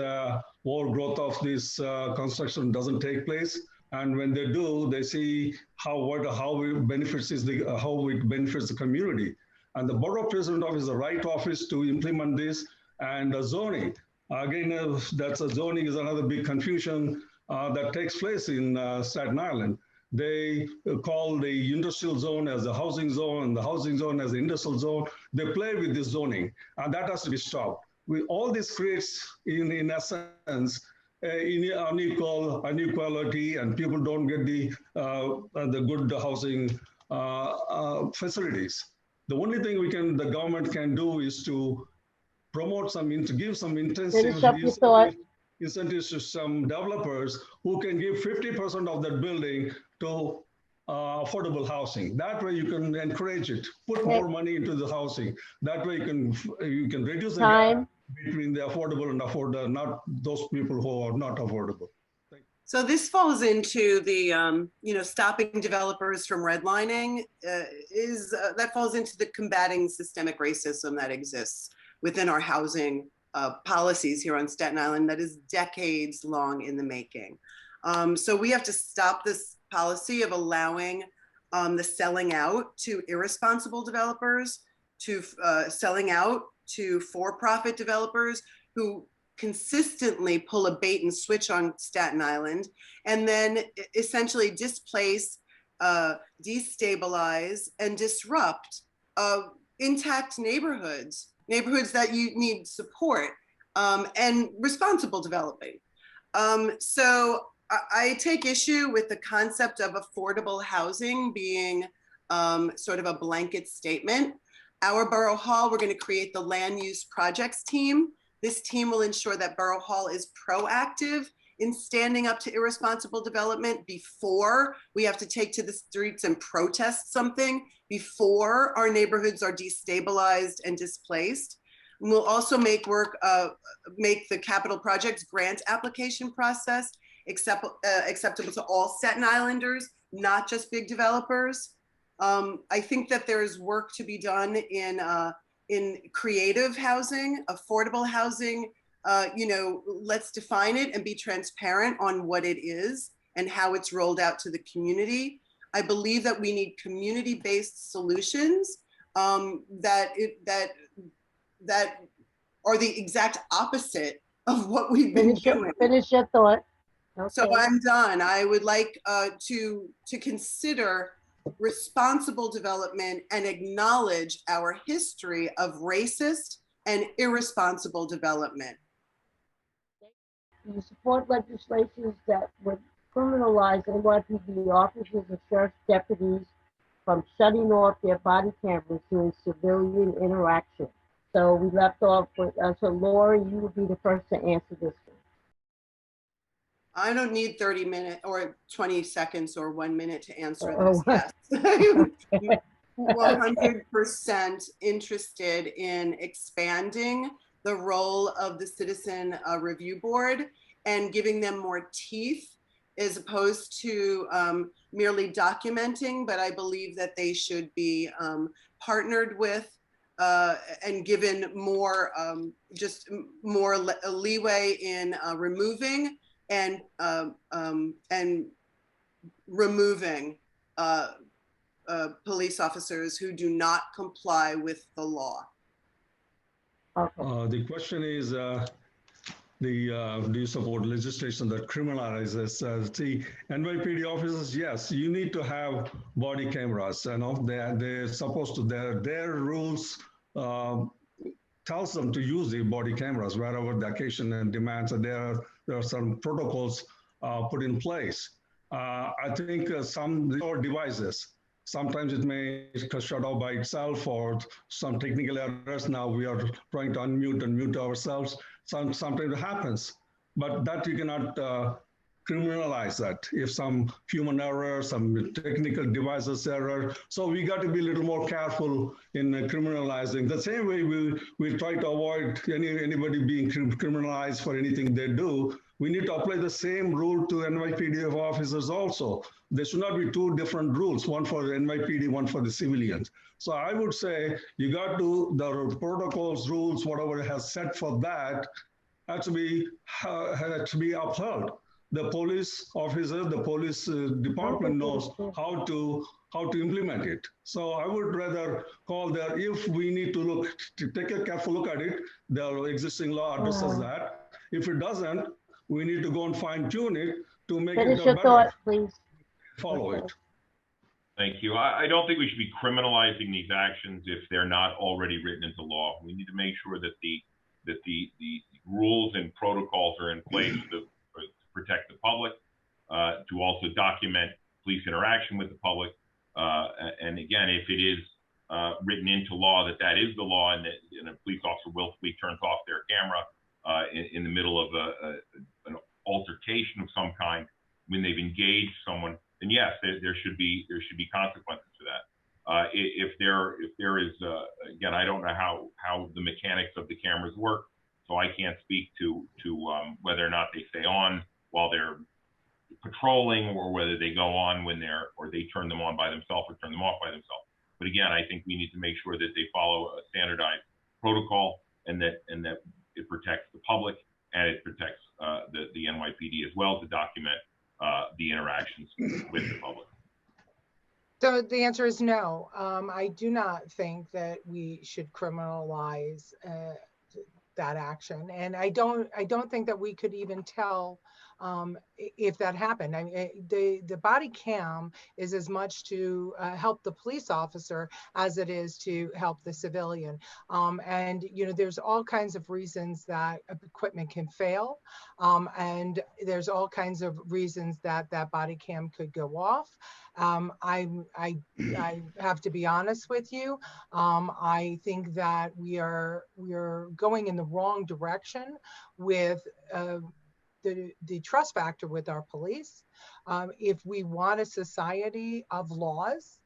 overgrowth of this construction doesn't take place. And when they do, they see how it benefits the community. And the Borough President Office is the right office to implement this. And zoning, again, zoning is another big confusion that takes place in Staten Island. They call the industrial zone as a housing zone and the housing zone as the industrial zone. They play with this zoning, and that has to be stopped. All this creates, in essence, inequality, and people don't get the good housing facilities. The only thing the government can do is to promote to give some incentives to some developers who can give 50% of that building to affordable housing. That way you can encourage it, put more money into the housing. That way you can reduce the gap between the affordable and not those people who are not affordable. So this falls into the, stopping developers from redlining that falls into the combating systemic racism that exists within our housing policies here on Staten Island that is decades long in the making. So we have to stop this policy of allowing the selling out to irresponsible developers, to selling out to for-profit developers who consistently pull a bait and switch on Staten Island and then essentially displace, destabilize, and disrupt intact neighborhoods that you need support and responsible developing. So I take issue with the concept of affordable housing being sort of a blanket statement. Our Borough Hall, we're going to create the land use projects team. This team will ensure that Borough Hall is proactive in standing up to irresponsible development before we have to take to the streets and protest something, before our neighborhoods are destabilized and displaced. And we'll also make the capital projects grant application process acceptable to all Staten Islanders, not just big developers. I think that there's work to be done in creative housing, affordable housing. Let's define it and be transparent on what it is and how it's rolled out to the community. I believe that we need community-based solutions that are the exact opposite of what we've been doing. Finish your thought. Okay. So I'm done. I would like to consider responsible development and acknowledge our history of racist and irresponsible development. You support legislation that would criminalize NYPD officers and sheriff's deputies from shutting off their body cameras during civilian interaction. So we left off with, so Lorie, you would be the first to answer this one. I don't need 30 minutes or 20 seconds or 1 minute to answer this. Yes. 100% interested in expanding the role of the Citizen Review Board and giving them more teeth as opposed to merely documenting, but I believe that they should be partnered with and given more, just more leeway in removing and removing police officers who do not comply with the law. The question is, do you support legislation that criminalizes the NYPD officers? Yes, you need to have body cameras. They're supposed to. Their rules tells them to use the body cameras wherever the occasion and demands, and there are some protocols put in place. I think some devices, sometimes it may shut off by itself or some technical errors. Now we are trying to unmute and mute ourselves. Sometimes it happens, but that you cannot criminalize that if some human error, some technical devices error. So we got to be a little more careful in criminalizing. The same way we try to avoid anybody being criminalized for anything they do. We need to apply the same rule to NYPD officers also. There should not be two different rules, one for the NYPD, one for the civilians. So I would say you got to, the protocols, rules, whatever it has set for that, has to be upheld. The police officer, the police department knows how to implement it. So I would rather call there, if we need to take a careful look at it, the existing law addresses that. If it doesn't, we need to go and fine tune it to make Finish it your better. thought, please. Follow it. Thank you. I don't think we should be criminalizing these actions if they're not already written into law. We need to make sure that the rules and protocols are in place to protect the public, to also document police interaction with the public. And again, if it is written into law that is the law, and that a police officer willfully turns off their camera in the middle of an altercation of some kind when they've engaged someone, then yes, there should be consequences to that. If there is again, I don't know how the mechanics of the cameras work, so I can't speak to whether or not they stay on while they're patrolling, or whether they go on or they turn them on by themselves or turn them off by themselves. But again, I think we need to make sure that they follow a standardized protocol, and that it protects the public, and it protects the NYPD as well, to document the interactions with the public. So the answer is no. I do not think that we should criminalize that action, and I don't think that we could even tell if that happened. I mean, the body cam is as much to help the police officer as it is to help the civilian. And there's all kinds of reasons that equipment can fail, and there's all kinds of reasons that body cam could go off. I have to be honest with you. I think that we are going in the wrong direction with the trust factor with our police. If we want a society of laws,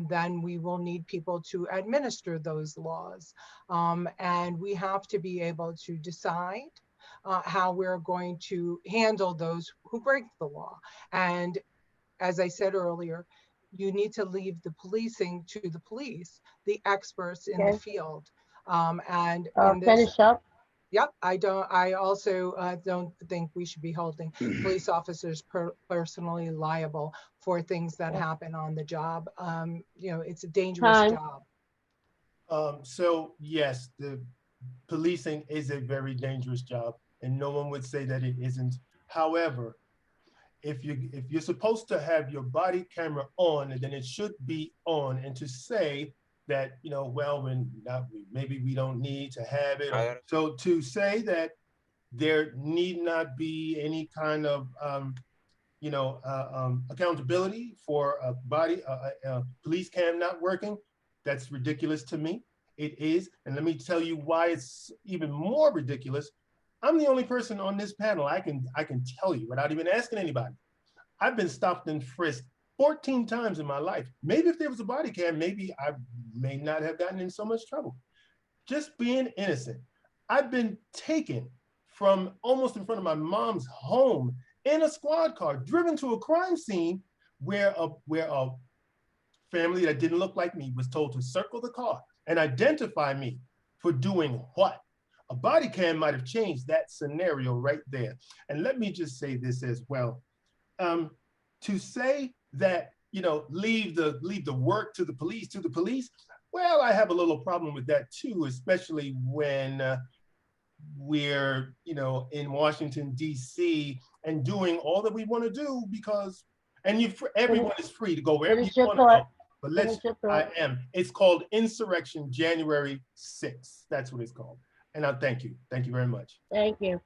then we will need people to administer those laws. And we have to be able to decide how we're going to handle those who break the law. And as I said earlier, you need to leave the policing to the police, the experts in the field. And in this, finish up. Yep, I also don't think we should be holding police officers personally liable for things that happen on the job. It's a dangerous job. So yes, the policing is a very dangerous job, and no one would say that it isn't. However, if you're supposed to have your body camera on, then it should be on. And to say that, well, maybe we don't need to have it. So to say that there need not be any kind of, accountability for a police cam not working, that's ridiculous to me. It is. And let me tell you why it's even more ridiculous. I'm the only person on this panel. I can tell you without even asking anybody. I've been stopped and frisked 14 times in my life. Maybe if there was a body cam, maybe I may not have gotten in so much trouble. Just being innocent. I've been taken from almost in front of my mom's home in a squad car, driven to a crime scene where a family that didn't look like me was told to circle the car and identify me for doing what? A body cam might have changed that scenario right there. And let me just say this as well. To say that, leave the work to the police, well, I have a little problem with that too, especially when we're, in Washington, D.C. and doing all that we want to do because, everyone is free to go wherever you want to go. But Finish your it's called Insurrection January 6th. That's what it's called. And I thank you. Thank you very much. Thank you.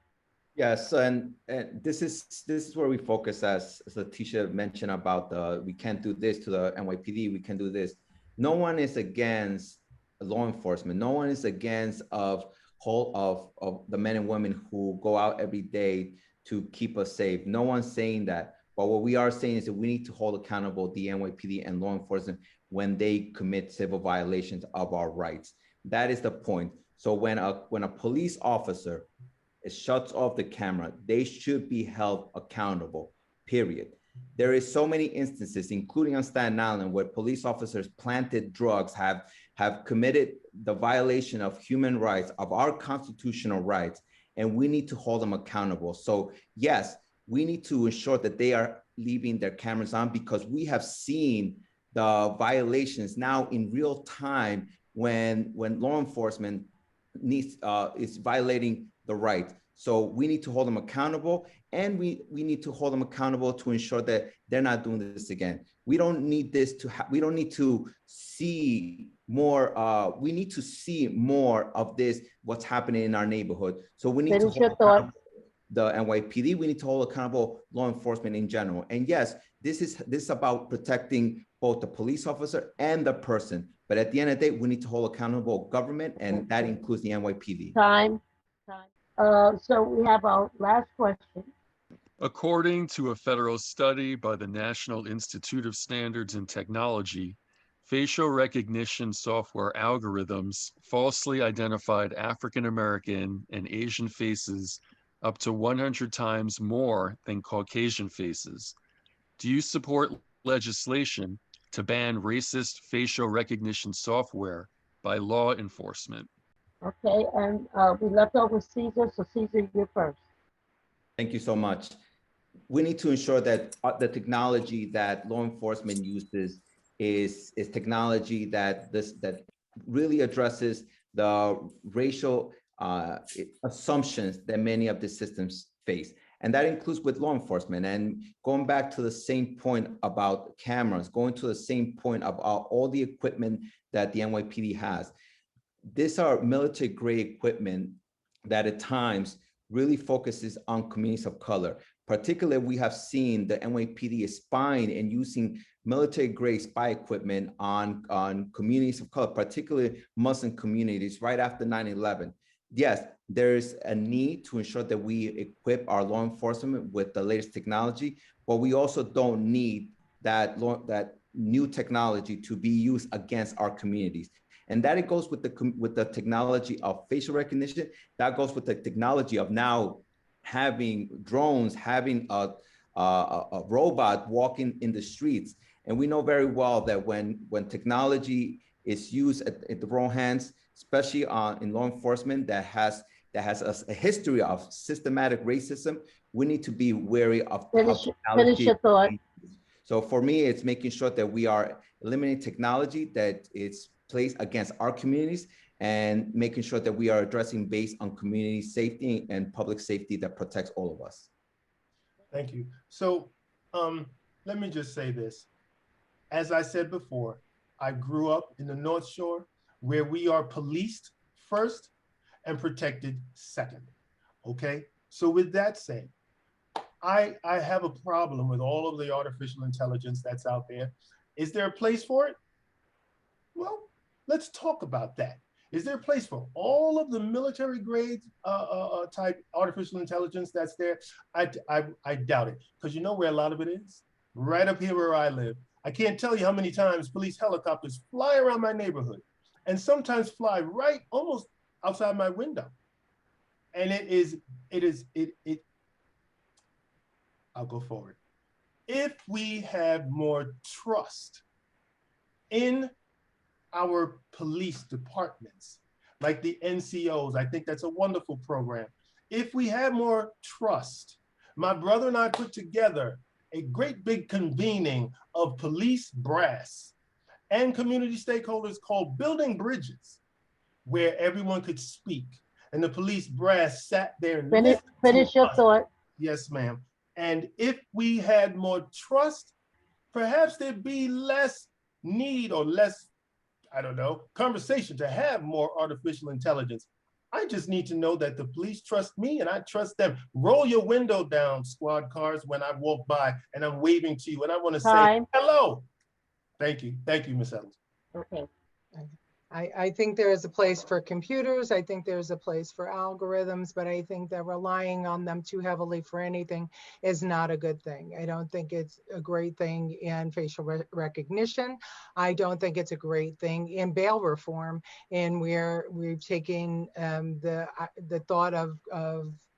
Yes, and this is where we focus, as Leticia mentioned about we can't do this to the NYPD, we can do this. No one is against law enforcement. No one is against of the men and women who go out every day to keep us safe. No one's saying that. But what we are saying is that we need to hold accountable the NYPD and law enforcement when they commit civil violations of our rights. That is the point. So when a police officer shuts off the camera, they should be held accountable, period. There is so many instances, including on Staten Island, where police officers planted drugs, have committed the violation of human rights, of our constitutional rights, and we need to hold them accountable. So yes, we need to ensure that they are leaving their cameras on, because we have seen the violations now in real time when law enforcement is violating the right. So we need to hold them accountable, and we need to hold them accountable to ensure that they're not doing this again. We don't need this to we don't need to see more. We need to see more of this, what's happening in our neighborhood. So we need to hold accountable the NYPD. We need to hold accountable law enforcement in general. And yes, this is about protecting both the police officer and the person. But at the end of the day, we need to hold accountable government, and that includes the NYPD. Time. So we have our last question. According to a federal study by the National Institute of Standards and Technology, facial recognition software algorithms falsely identified African American and Asian faces up to 100 times more than Caucasian faces. Do you support legislation to ban racist facial recognition software by law enforcement? Okay, and we left over Cesar, so Cesar, you're first. Thank you so much. We need to ensure that the technology that law enforcement uses is technology that really addresses the racial assumptions that many of the systems face. And that includes with law enforcement. And going back to the same point about cameras, going to the same point about all the equipment that the NYPD has. These are military grade equipment that at times really focuses on communities of color. Particularly, we have seen the NYPD is spying and using military grade spy equipment on communities of color, particularly Muslim communities right after 9/11. Yes, there's a need to ensure that we equip our law enforcement with the latest technology, but we also don't need that new technology to be used against our communities. And that it goes with the technology of facial recognition. That goes with the technology of now having drones, having a robot walking in the streets. And we know very well that when technology is used at the wrong hands, especially in law enforcement that has a history of systematic racism, we need to be wary of technology. Finish your thought. So for me, it's making sure that we are eliminating technology that it's placed against our communities, and making sure that we are addressing based on community safety and public safety that protects all of us. Thank you. So let me just say this. As I said before, I grew up in the North Shore, where we are policed first and protected second. Okay? So with that said, I have a problem with all of the artificial intelligence that's out there. Is there a place for it? Well, let's talk about that. Is there a place for all of the military grade type artificial intelligence that's there? I doubt it, because you know where a lot of it is? Right up here where I live. I can't tell you how many times police helicopters fly around my neighborhood, and sometimes fly right almost outside my window. And I'll go forward. If we had more trust in our police departments, like the NCOs, I think that's a wonderful program. If we had more trust, my brother and I put together a great big convening of police brass and community stakeholders called Building Bridges, where everyone could speak. And the police brass sat there and finish your thought. Yes, ma'am. And if we had more trust, perhaps there'd be less need or less, I don't know, conversation to have more artificial intelligence. I just need to know that the police trust me and I trust them. Roll your window down, squad cars, when I walk by and I'm waving to you and I want to say hello. Thank you. Thank you, Ms. Edels. Okay. I think there is a place for computers. I think there's a place for algorithms, but I think that relying on them too heavily for anything is not a good thing. I don't think it's a great thing in facial recognition. I don't think it's a great thing in bail reform, and where we've taken the thought of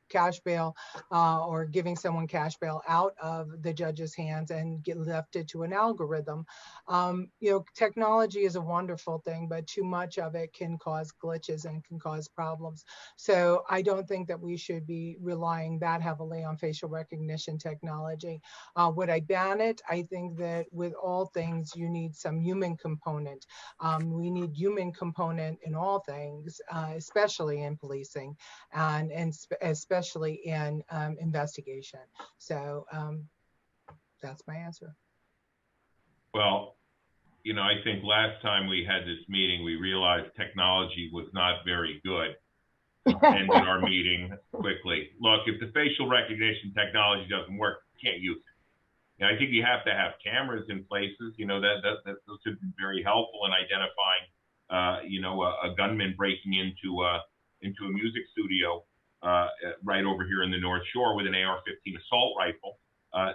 cash bail or giving someone cash bail out of the judge's hands and get left it to an algorithm. You know, technology is a wonderful thing, but too much of it can cause glitches and can cause problems. So I don't think that we should be relying that heavily on facial recognition technology. Would I ban it? I think that with all things, you need some human component. We need human component in all things, especially in policing and especially in investigation. So that's my answer. Well, you know, I think last time we had this meeting, we realized technology was not very good. Ended our meeting quickly. Look, if the facial recognition technology doesn't work, you can't use it. And I think you have to have cameras in places. You know, those have been very helpful in identifying, you know, a gunman breaking into a music studio right over here in the North Shore with an AR-15 assault rifle.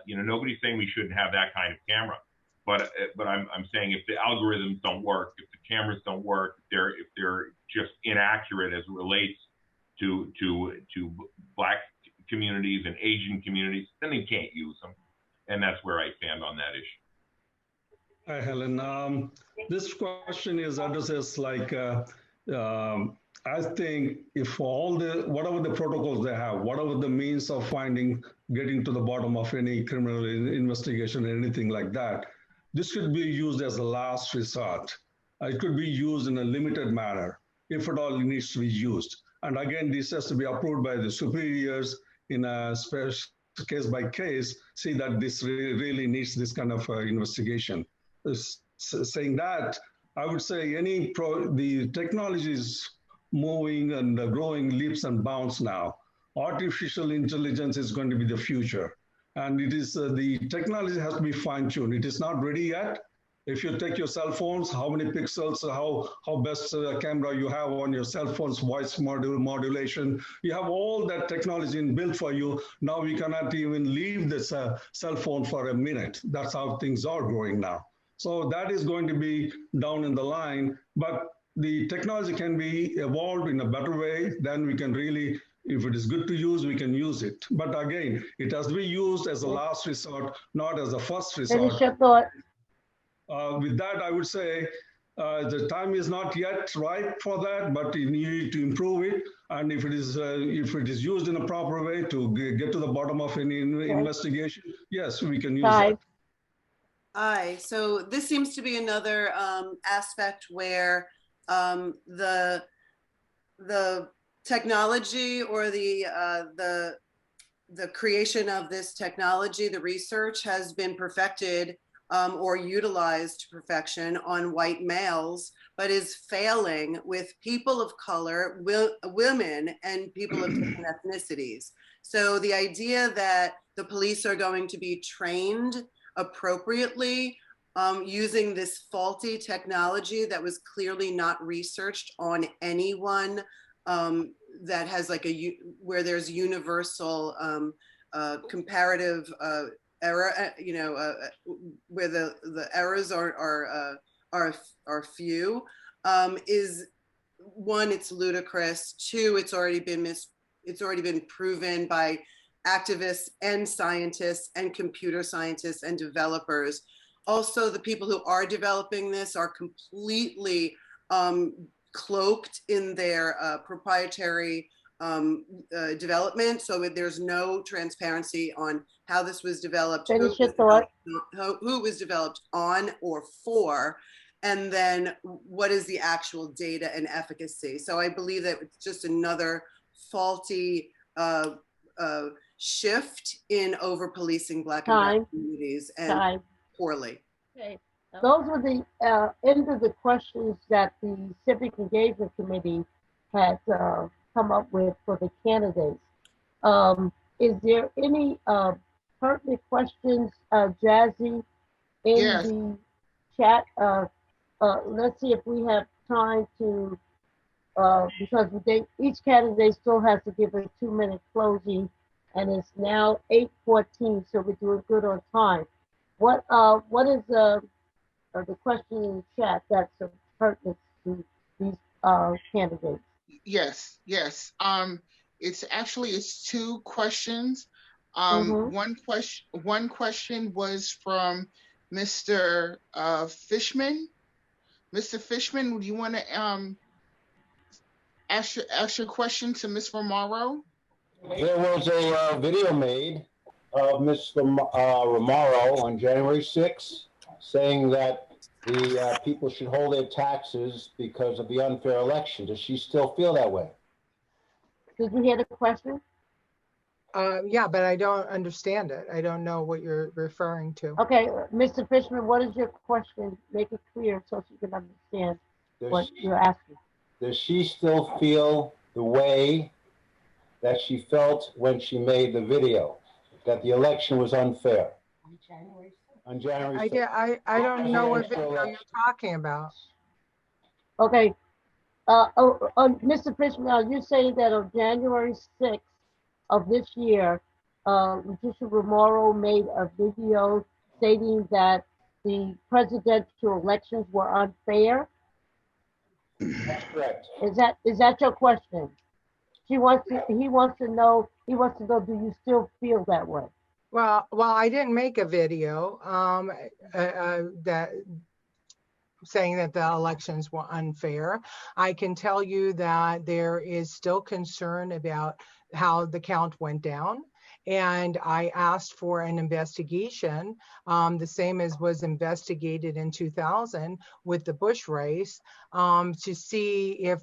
You know, nobody's saying we shouldn't have that kind of camera, but I'm saying if the algorithms don't work, if the cameras don't work, if they're just inaccurate as it relates to Black communities and Asian communities, then they can't use them, and that's where I stand on that issue. Hi, Helen. This question is addresses like. I think if whatever the protocols they have, whatever the means of getting to the bottom of any criminal investigation, anything like that, this should be used as a last resort. It could be used in a limited manner, if at all it needs to be used. And again, this has to be approved by the superiors in a special case by case, see that this really needs this kind of investigation. Saying that, I would say the technology is moving and growing leaps and bounds now. Artificial intelligence is going to be the future. And it is the technology has to be fine-tuned. It is not ready yet. If you take your cell phones, how many pixels, how best camera you have on your cell phone's voice modulation, you have all that technology built for you. Now we cannot even leave this cell phone for a minute. That's how things are growing now. So that is going to be down in the line, but the technology can be evolved in a better way. Then we can really, if it is good to use, we can use it. But again, it has to be used as a last resort, not as a first resort. Finish your thought. With that, I would say the time is not yet right for that, but you need to improve it. And if it is used in a proper way to get to the bottom of any investigation, yes, we can use that. Aye. So this seems to be another aspect where the technology or the creation of this technology, the research has been perfected or utilized to perfection on white males, but is failing with people of color, women, and people of different ethnicities. So the idea that the police are going to be trained appropriately using this faulty technology that was clearly not researched on anyone that has like where there's universal comparative error, you know, where the errors are few, is one, it's ludicrous. Two, it's already been proven by activists and scientists and computer scientists and developers. Also, the people who are developing this are completely cloaked in their proprietary development. So there's no transparency on how this was developed, who it was developed on or for, and then what is the actual data and efficacy. So I believe that it's just another faulty shift in over-policing Black and Brown communities, and poorly. Okay. Those were the end of the questions that the Civic Engagement Committee had come up with for the candidates. Is there any pertinent questions, Jazzy, in Yes. the chat? Let's see if we have time to, because each candidate still has to give a 2-minute closing, and it's now 8:14, so we're doing good on time. What is the question in the chat that's pertinent to these candidates? Yes. It's two questions. One question was from Mr. Fishman. Mr. Fishman, do you want to ask your question to Ms. Remauro? There was a video made of Mr. Remauro on January 6th saying that the people should hold their taxes because of the unfair election. Does she still feel that way? Did you hear the question? Yeah, but I don't understand it. I don't know what you're referring to. Okay, Mr. Fishman, what is your question? Make it clear so she can understand what you're asking. Does she still feel the way that she felt when she made the video, that the election was unfair? On January 6th. I don't know what video you're talking about. Okay. Mr. Fishman, are you saying that on January 6th of this year, Leticia Remauro made a video stating that the presidential elections were unfair? That's correct. Is that your question? He wants to know, do you still feel that way? Well, I didn't make a video that saying that the elections were unfair. I can tell you that there is still concern about how the count went down. And I asked for an investigation, the same as was investigated in 2000 with the Bush race, to see if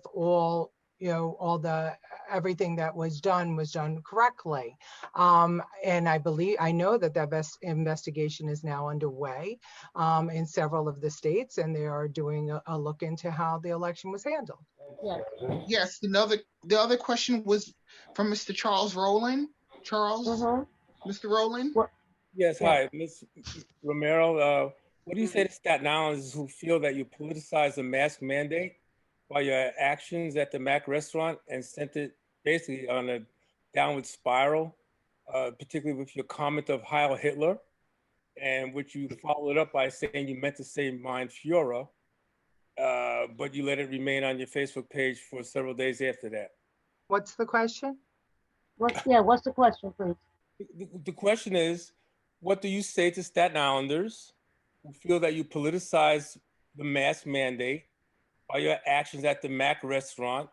everything that was done correctly. And I know that that investigation is now underway in several of the states, and they are doing a look into how the election was handled. Yes, the other question was from Mr. Charles Rowland. Mr. Rowland? Yes, hi, Ms. Remauro. What do you say to Staten Islanders who feel that you politicize the mask mandate by your actions at the Mac restaurant and sent it basically on a downward spiral, particularly with your comment of Heil Hitler, and which you followed up by saying you meant to say Mein Führer, but you let it remain on your Facebook page for several days after that. What's the question? What's the question, please? The question is, what do you say to Staten Islanders who feel that you politicize the mask mandate by your actions at the Mac restaurant?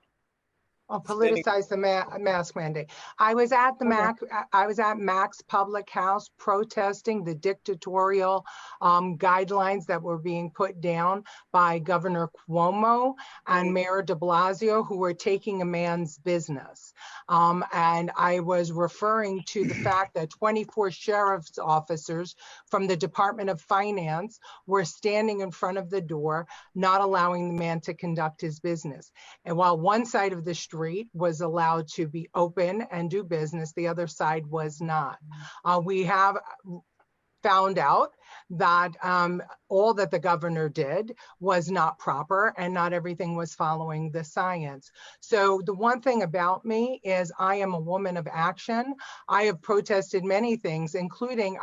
Politicize the mask mandate. I was at the Mac. I was at Mac's public house protesting the dictatorial guidelines that were being put down by Governor Cuomo and Mayor de Blasio, who were taking a man's business. And I was referring to the fact that 24 sheriff's officers from the Department of Finance were standing in front of the door, not allowing the man to conduct his business. And while one side of the street was allowed to be open and do business, the other side was not. We have found out that all that the governor did was not proper and not everything was following the science. So the one thing about me is I am a woman of action. I have protested many things, including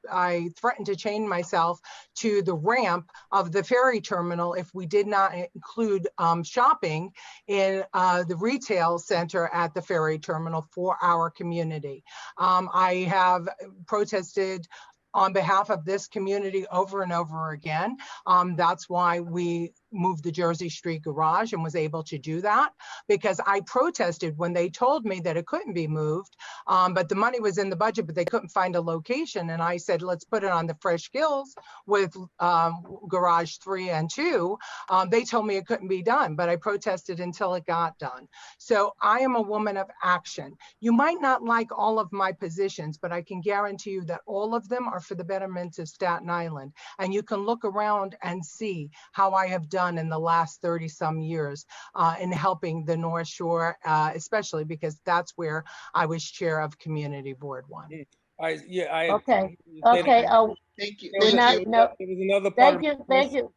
I threatened to chain myself to the ramp of the ferry terminal if we did not include shopping in the retail center at the ferry terminal for our community. I have protested on behalf of this community over and over again. That's why we move the Jersey Street garage and was able to do that because I protested when they told me that it couldn't be moved, but the money was in the budget, but they couldn't find a location. And I said, let's put it on the Fresh Gills with garage 3 and 2. They told me it couldn't be done, but I protested until it got done. So I am a woman of action. You might not like all of my positions, but I can guarantee you that all of them are for the betterment of Staten Island. And you can look around and see how I have done in the last 30 some years in helping the North Shore, especially because that's where I was chair of Community Board 1. Okay. Thank you. There Thank you. was another part.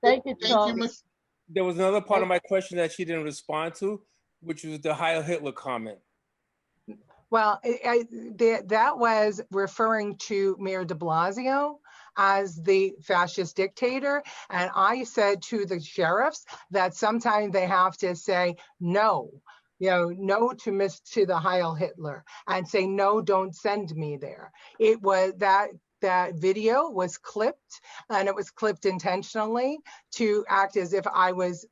Thank you, Charles. There was another part of my question that she didn't respond to, which was the Heil Hitler comment. Well, that was referring to Mayor de Blasio as the fascist dictator. And I said to the sheriffs that sometimes they have to say no, no to the Heil Hitler and say, no, don't send me there. It was that video was clipped, and it was clipped intentionally to act as if I was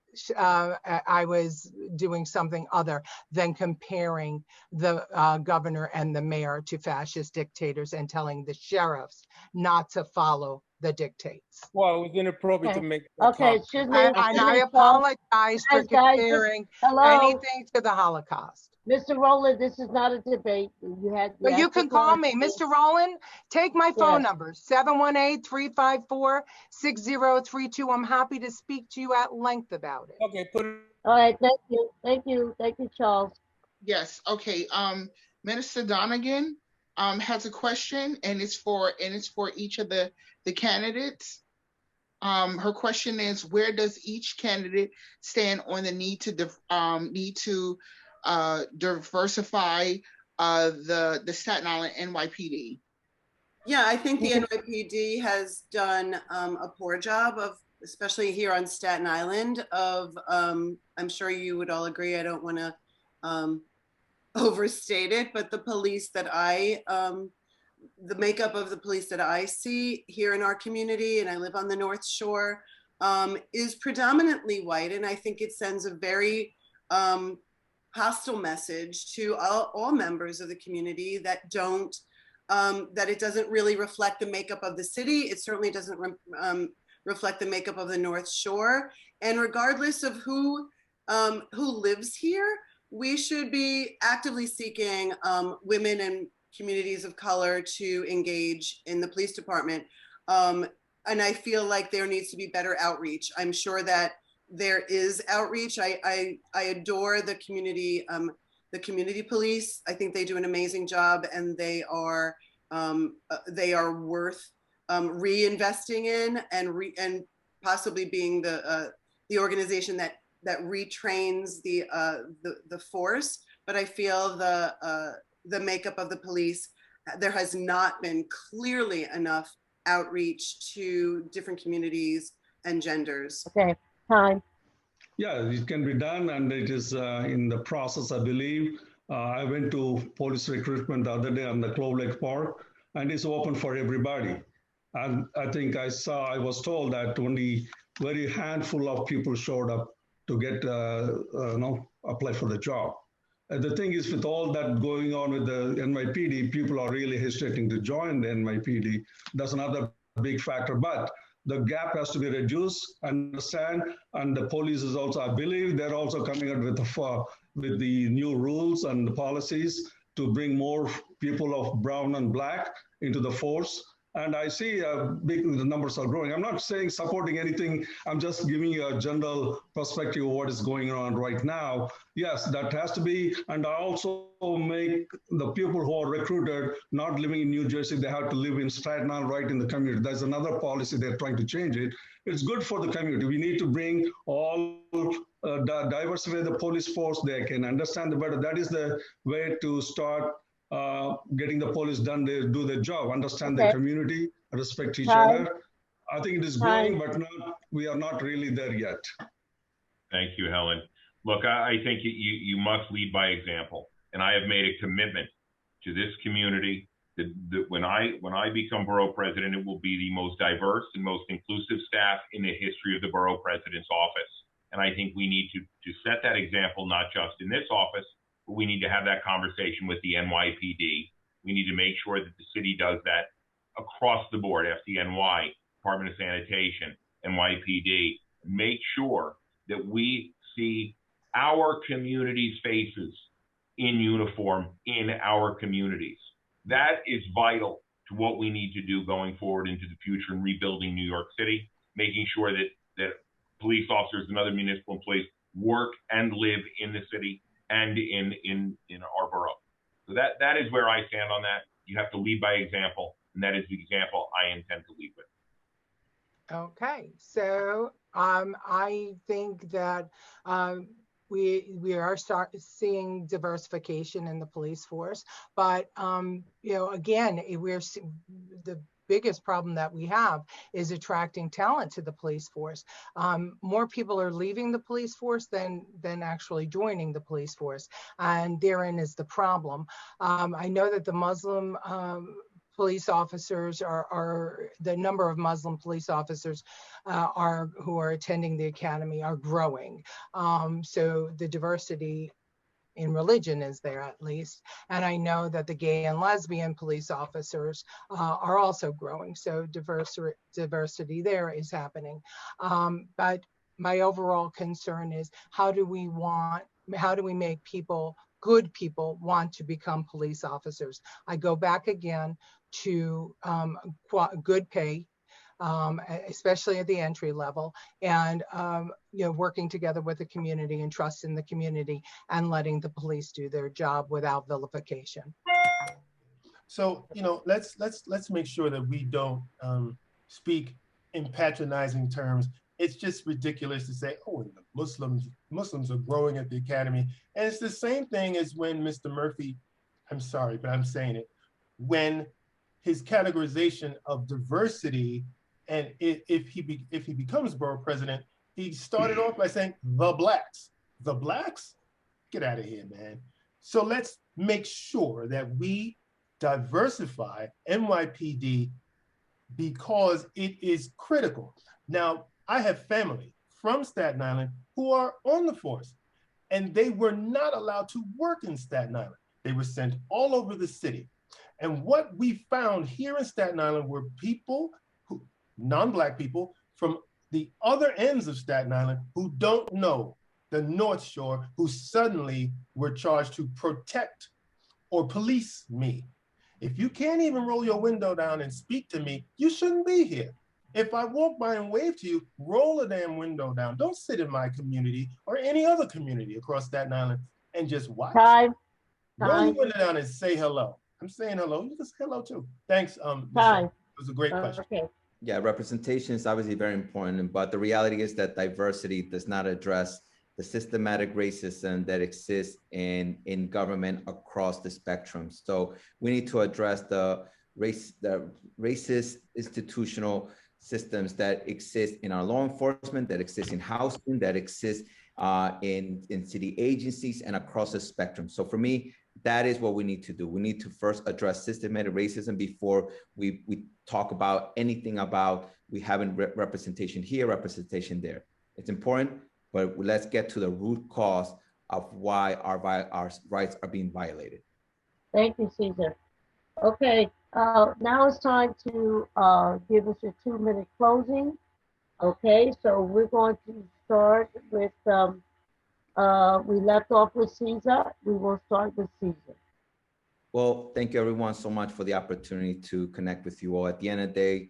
doing something other than comparing the governor and the mayor to fascist dictators and telling the sheriffs not to follow the dictates. Well, it was inappropriate to make that Okay, comment. And I apologize for comparing anything to the Holocaust. Mr. Rowland, this is not a debate. But you can call me. Mr. Rowland, take my phone number, 718-354-6032. I'm happy to speak to you at length about it. Okay, put it. All right, thank you, Charles. Yes, okay. Minister Donegan has a question, and it's for each of the candidates. Her question is, where does each candidate stand on the need to diversify the Staten Island NYPD? Yeah, I think the NYPD has done a poor job of, especially here on Staten Island, of, I'm sure you would all agree, I don't want to overstate it, but the police that the makeup of the police that I see here in our community, and I live on the North Shore, is predominantly white. And I think it sends a very hostile message to all members of the community that it doesn't really reflect the makeup of the city. It certainly doesn't reflect the makeup of the North Shore. And regardless of who lives here, we should be actively seeking women and communities of color to engage in the police department. And I feel like there needs to be better outreach. I'm sure that there is outreach. I adore the community police. I think they do an amazing job, and they are worth reinvesting in and possibly being the organization that retrains the force. But I feel the makeup of the police, there has not been clearly enough outreach to different communities and genders. Okay, time. Yeah, it can be done, and it is in the process, I believe. I went to police recruitment the other day on the Clove Lake Park, and it's open for everybody. And I think I was told that only very handful of people showed up to get, apply for the job. The thing is, with all that going on with the NYPD, people are really hesitating to join the NYPD. That's another big factor, but the gap has to be reduced, understand, and the police is also, I believe they're also coming out with the new rules and the policies to bring more people of brown and black into the force. And I see the numbers are growing. I'm not saying supporting anything. I'm just giving you a general perspective of what is going on right now. Yes, that has to be. And I also make the people who are recruited not living in New Jersey, they have to live in Staten Island, right in the community. There's another policy they're trying to change it. It's good for the community. We need to bring all diversify the police force. They can understand the better. That is the way to start getting the police done, they do their job, understand the community, respect each other. I think it is growing, but we are not really there yet. Thank you, Helen. Look, I think you must lead by example. And I have made a commitment to this community that when I become borough president, it will be the most diverse and most inclusive staff in the history of the borough president's office. And I think we need to set that example, not just in this office, but we need to have that conversation with the NYPD. We need to make sure that the city does that across the board, FDNY, Department of Sanitation, NYPD. Make sure that we see our community's faces in uniform in our communities. That is vital to what we need to do going forward into the future and rebuilding New York City, making sure that police officers and other municipal employees work and live in the city and in our borough. So that is where I stand on that. You have to lead by example, and that is the example I intend to lead with. Okay, so I think that we are seeing diversification in the police force, but you know, again, the biggest problem that we have is attracting talent to the police force. More people are leaving the police force than actually joining the police force, and therein is the problem. I know that the Muslim police officers are the number of Muslim police officers who are attending the academy are growing. So the diversity in religion is there at least. And I know that the gay and lesbian police officers are also growing. So diversity there is happening. But my overall concern is how do we make people, good people, want to become police officers? I go back again to good pay, especially at the entry level, and you know, working together with the community and trust in the community and letting the police do their job without vilification. So, you know, let's make sure that we don't speak in patronizing terms. It's just ridiculous to say, oh, and the Muslims are growing at the academy. And it's the same thing as when Mr. Murphy, I'm sorry, but I'm saying it, when his categorization of diversity, and if he becomes borough president, he started off by saying the blacks. The blacks? Get out of here, man. So let's make sure that we diversify NYPD because it is critical. Now, I have family from Staten Island who are on the force, and they were not allowed to work in Staten Island. They were sent all over the city. And what we found here in Staten Island were people, non-Black people, from the other ends of Staten Island who don't know the North Shore, who suddenly were charged to protect or police me. If you can't even roll your window down and speak to me, you shouldn't be here. If I walk by and wave to you, roll a damn window down. Don't sit in my community or any other community across Staten Island and just watch. Roll your window down and say hello. I'm saying hello. You can say hello too. Thanks. It was a great question. Okay. Yeah, representation is obviously very important, but the reality is that diversity does not address the systematic racism that exists in government across the spectrum. So we need to address the racist institutional systems that exist in our law enforcement, that exist in housing, that exist in city agencies and across the spectrum. So for me, that is what we need to do. We need to first address systematic racism before we talk about anything about we having representation here, representation there. It's important, but let's get to the root cause of why our rights are being violated. Thank you, Cesar. Okay, now it's time to give us a 2-minute closing. Okay, so we're going to start with, we left off with Cesar. We will start with Cesar. Well, thank you everyone so much for the opportunity to connect with you all. At the end of the day,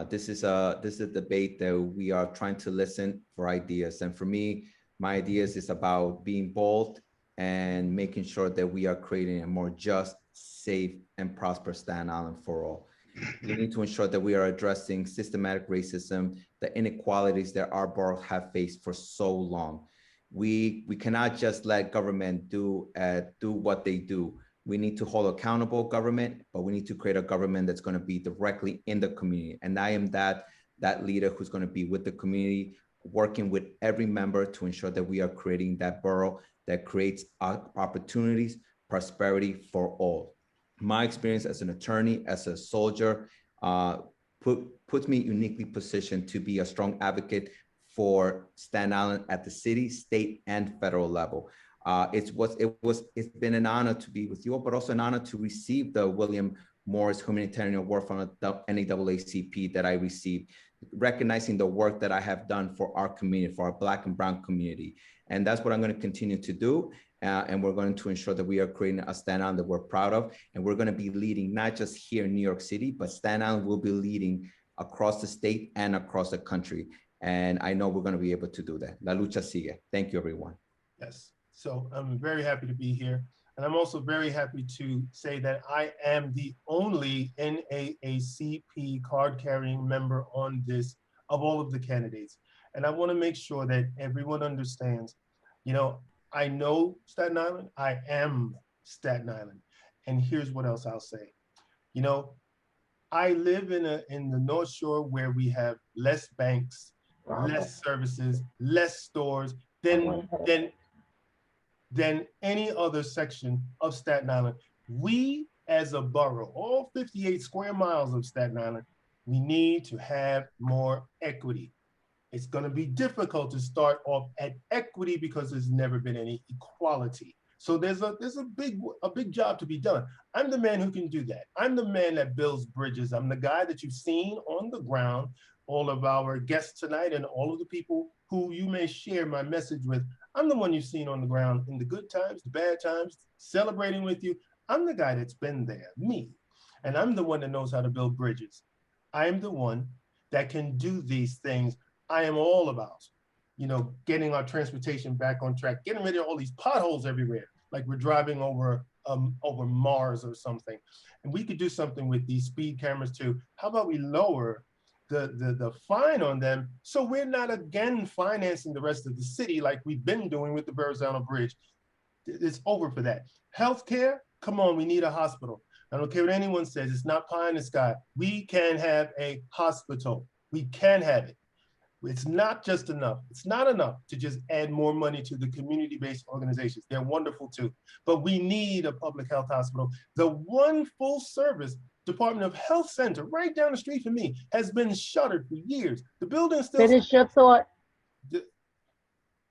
this is a debate that we are trying to listen for ideas. And for me, my ideas is about being bold and making sure that we are creating a more just, safe, and prosperous Staten Island for all. We need to ensure that we are addressing systematic racism, the inequalities that our borough have faced for so long. We cannot just let government do what they do. We need to hold accountable government, but we need to create a government that's going to be directly in the community. And I am that leader who's going to be with the community, working with every member to ensure that we are creating that borough that creates opportunities, prosperity for all. My experience as an attorney, as a soldier, puts me uniquely positioned to be a strong advocate for Staten Island at the city, state, and federal level. It's been an honor to be with you, but also an honor to receive the William Morris Humanitarian Award from the NAACP that I received, recognizing the work that I have done for our community, for our Black and Brown community. And that's what I'm going to continue to do. And we're going to ensure that we are creating a Staten Island that we're proud of. And we're going to be leading not just here in New York City, but Staten Island will be leading across the state and across the country. And I know we're going to be able to do that. La lucha sigue. Thank you, everyone. Yes. So I'm very happy to be here. And I'm also very happy to say that I am the only NAACP card-carrying member on this of all of the candidates. And I want to make sure that everyone understands, you know, I know Staten Island, I am Staten Island. And here's what else I'll say. You know, I live in the North Shore where we have less banks, less services, less stores than any other section of Staten Island. We as a borough, all 58 square miles of Staten Island, we need to have more equity. It's going to be difficult to start off at equity because there's never been any equality. So there's a big job to be done. I'm the man who can do that. I'm the man that builds bridges. I'm the guy that you've seen on the ground, all of our guests tonight and all of the people who you may share my message with. I'm the one you've seen on the ground in the good times, the bad times, celebrating with you. I'm the guy that's been there, me. And I'm the one that knows how to build bridges. I am the one that can do these things. I am all about, you know, getting our transportation back on track, getting rid of all these potholes everywhere, like we're driving over Mars or something. And we could do something with these speed cameras too. How about we lower the fine on them so we're not again financing the rest of the city like we've been doing with the Verrazano Bridge. It's over for that. Healthcare, come on, we need a hospital. I don't care what anyone says, it's not pie in the sky. We can have a hospital. We can have it. It's not just enough. It's not enough to just add more money to the community-based organizations. They're wonderful too, but we need a public health hospital. The one full service Department of Health Center right down the street from me has been shuttered for years. The building still— Finish your thought.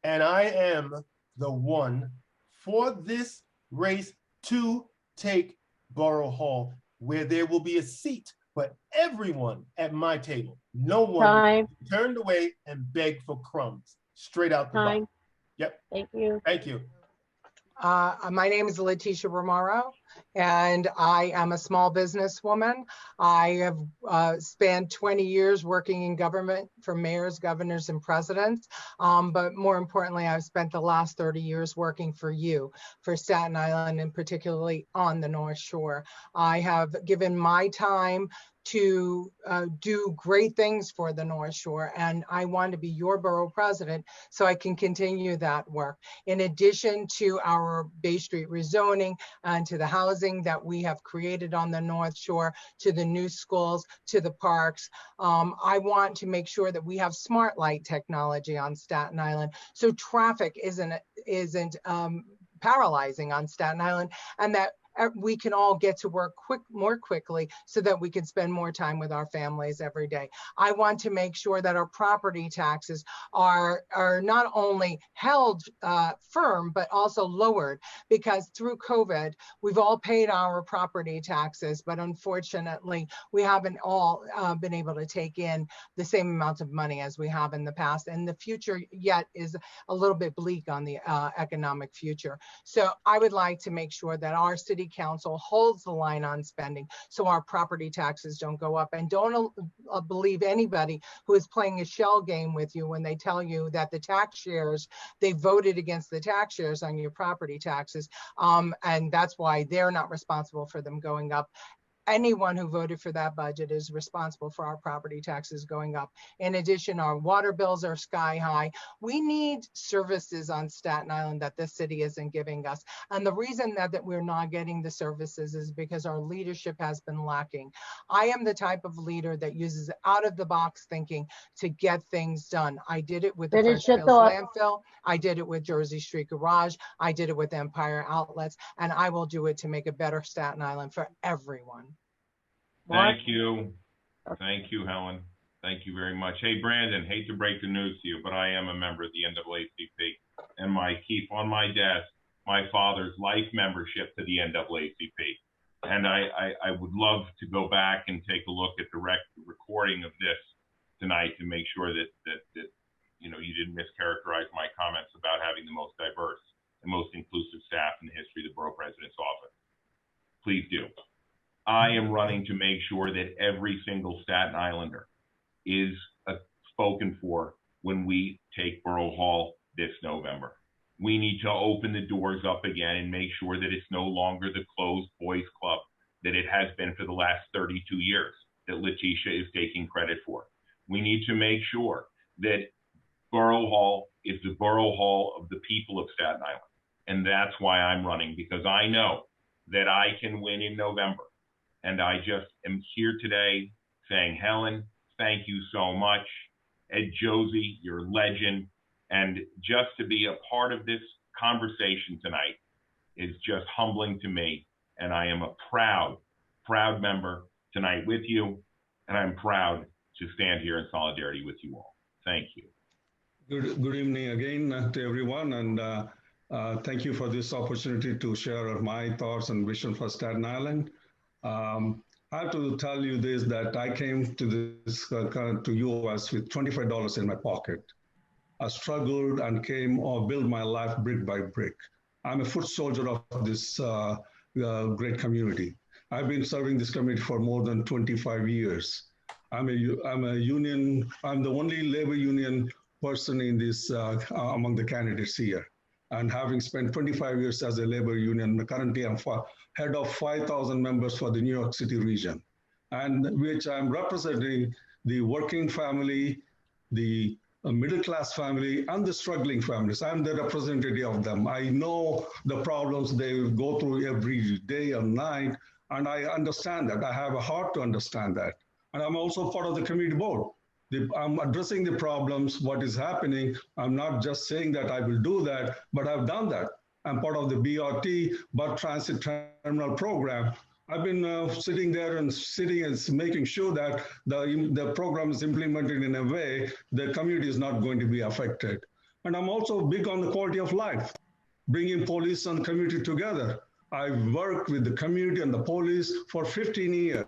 And I am the one for this race to take Borough Hall, where there will be a seat for everyone at my table. No one turned away and begged for crumbs straight out the box. Yep. Thank you. Thank you. My name is Leticia Remauro, and I am a small businesswoman. I have spent 20 years working in government for mayors, governors, and presidents. But more importantly, I've spent the last 30 years working for you, for Staten Island, and particularly on the North Shore. I have given my time to do great things for the North Shore, and I want to be your borough president so I can continue that work. In addition to our Bay Street rezoning and to the housing that we have created on the North Shore, to the new schools, to the parks, I want to make sure that we have smart light technology on Staten Island so traffic isn't paralyzing on Staten Island, and that we can all get to work more quickly so that we can spend more time with our families every day. I want to make sure that our property taxes are not only held firm, but also lowered, because through COVID, we've all paid our property taxes, but unfortunately, we haven't all been able to take in the same amount of money as we have in the past. And the future yet is a little bit bleak on the economic future. So I would like to make sure that our city council holds the line on spending so our property taxes don't go up. And don't believe anybody who is playing a shell game with you when they tell you that the tax shares, they voted against the tax shares on your property taxes. And that's why they're not responsible for them going up. Anyone who voted for that budget is responsible for our property taxes going up. In addition, our water bills are sky high. We need services on Staten Island that this city isn't giving us. And the reason that we're not getting the services is because our leadership has been lacking. I am the type of leader that uses out of the box thinking to get things done. I did it with the Fresh Fields landfill. I did it with Jersey Street Garage. I did it with Empire Outlets, and I will do it to make a better Staten Island for everyone. Thank you. Thank you, Helen. Thank you very much. Hey, Brandon, hate to break the news to you, but I am a member of the NAACP. And I keep on my desk my father's life membership to the NAACP. And I would love to go back and take a look at the recording of this tonight to make sure that you know, you didn't mischaracterize my comments about having the most diverse and most inclusive staff in the history of the Borough President's office. Please do. I am running to make sure that every single Staten Islander is spoken for when we take Borough Hall this November. We need to open the doors up again and make sure that it's no longer the closed boys club that it has been for the last 32 years that Leticia is taking credit for. We need to make sure that Borough Hall is the Borough Hall of the people of Staten Island. And that's why I'm running, because I know that I can win in November. And I just am here today saying, Helen, thank you so much. Ed Josie, you're a legend. And just to be a part of this conversation tonight is just humbling to me. And I am a proud member tonight with you. And I'm proud to stand here in solidarity with you all. Thank you. Good evening again to everyone. And thank you for this opportunity to share my thoughts and vision for Staten Island. I have to tell you this, that I came to this to US with $25 in my pocket. I struggled and built my life brick by brick. I'm a foot soldier of this great community. I've been serving this community for more than 25 years. I'm the only labor union person in this among the candidates here. And having spent 25 years as a labor union, currently I'm head of 5,000 members for the New York City region, and which I'm representing the working family, the middle-class family, and the struggling families. I'm the representative of them. I know the problems they go through every day and night, and I understand that. I have a heart to understand that. And I'm also part of the community board. I'm addressing the problems, what is happening. I'm not just saying that I will do that, but I've done that. I'm part of the BRT, Bus Transit Terminal Program. I've been sitting there and making sure that the program is implemented in a way the community is not going to be affected. And I'm also big on the quality of life, bringing police and community together. I've worked with the community and the police for 15 years.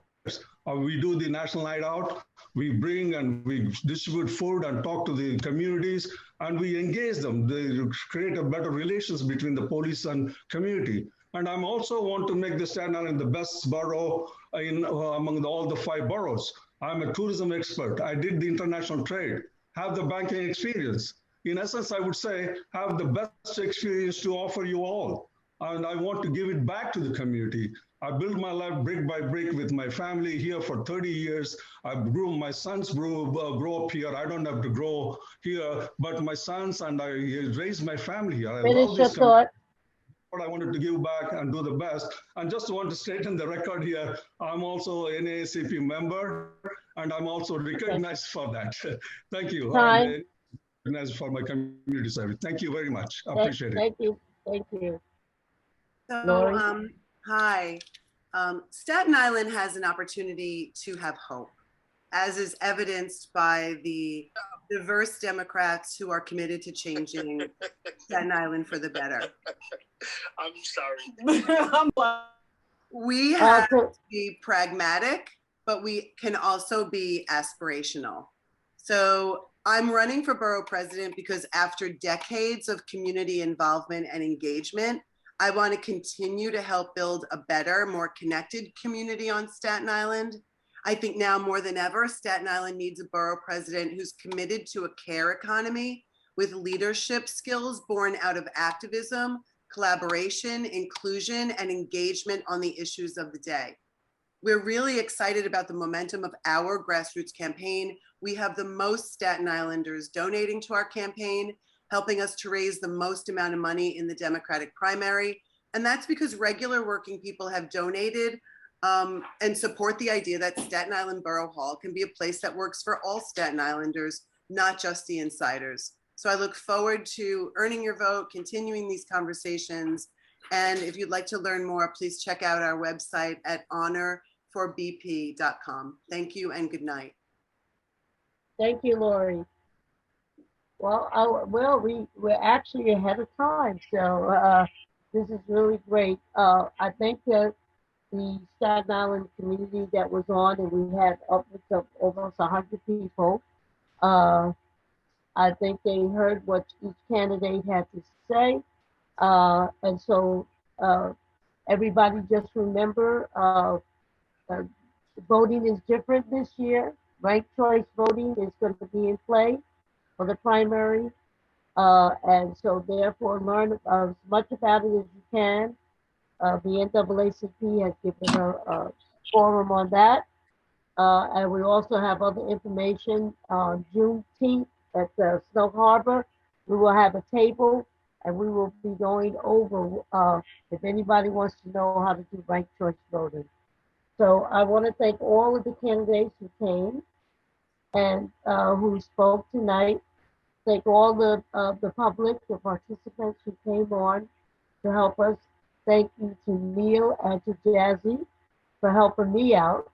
We do the National Night Out. We bring and we distribute food and talk to the communities, and we engage them. They create a better relations between the police and community. And I also want to make the Staten Island the best borough among all the 5 boroughs. I'm a tourism expert. I did the international trade, have the banking experience. In essence, I would say, have the best experience to offer you all. And I want to give it back to the community. I built my life brick by brick with my family here for 30 years. My sons grow up here. I don't have to grow here, but my sons and I raised my family here. Finish your thought. But I wanted to give back and do the best. And just want to straighten the record here. I'm also an NAACP member, and I'm also recognized for that. Thank you. I'm recognized for my community service. Thank you very much. I appreciate it. Thank you. Thank you. So, Lorie? hi. Staten Island has an opportunity to have hope, as is evidenced by the diverse Democrats who are committed to changing Staten Island for the better. I'm sorry. We have to be pragmatic, but we can also be aspirational. So I'm running for borough president because after decades of community involvement and engagement, I want to continue to help build a better, more connected community on Staten Island. I think now more than ever, Staten Island needs a borough president who's committed to a care economy with leadership skills born out of activism, collaboration, inclusion, and engagement on the issues of the day. We're really excited about the momentum of our grassroots campaign. We have the most Staten Islanders donating to our campaign, helping us to raise the most amount of money in the Democratic primary. And that's because regular working people have donated and support the idea that Staten Island Borough Hall can be a place that works for all Staten Islanders, not just the insiders. So I look forward to earning your vote, continuing these conversations. And if you'd like to learn more, please check out our website at honorforbp.com. Thank you and good night. Thank you, Lorie. Well, we're actually ahead of time, so this is really great. I think that the Staten Island community that was on, and we had upwards of almost 100 people. Uh, I think they heard what each candidate had to say, and so everybody just remember uh, voting is different this year. Ranked choice voting is going to be in play for the primary. And so therefore learn as much about it as you can. The NAACP has given a forum on that. And we also have other information on Juneteenth at Snow Harbor. We will have a table and we will be going over if anybody wants to know how to do ranked choice voting. So I want to thank all of the candidates who came and who spoke tonight. Thank all the public, the participants who came on to help us. Thank you to Neil and to Jazzy for helping me out.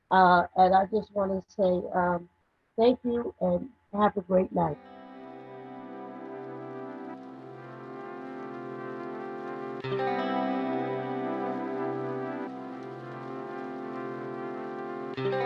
And I just want to say thank you and have a great night. Thank you.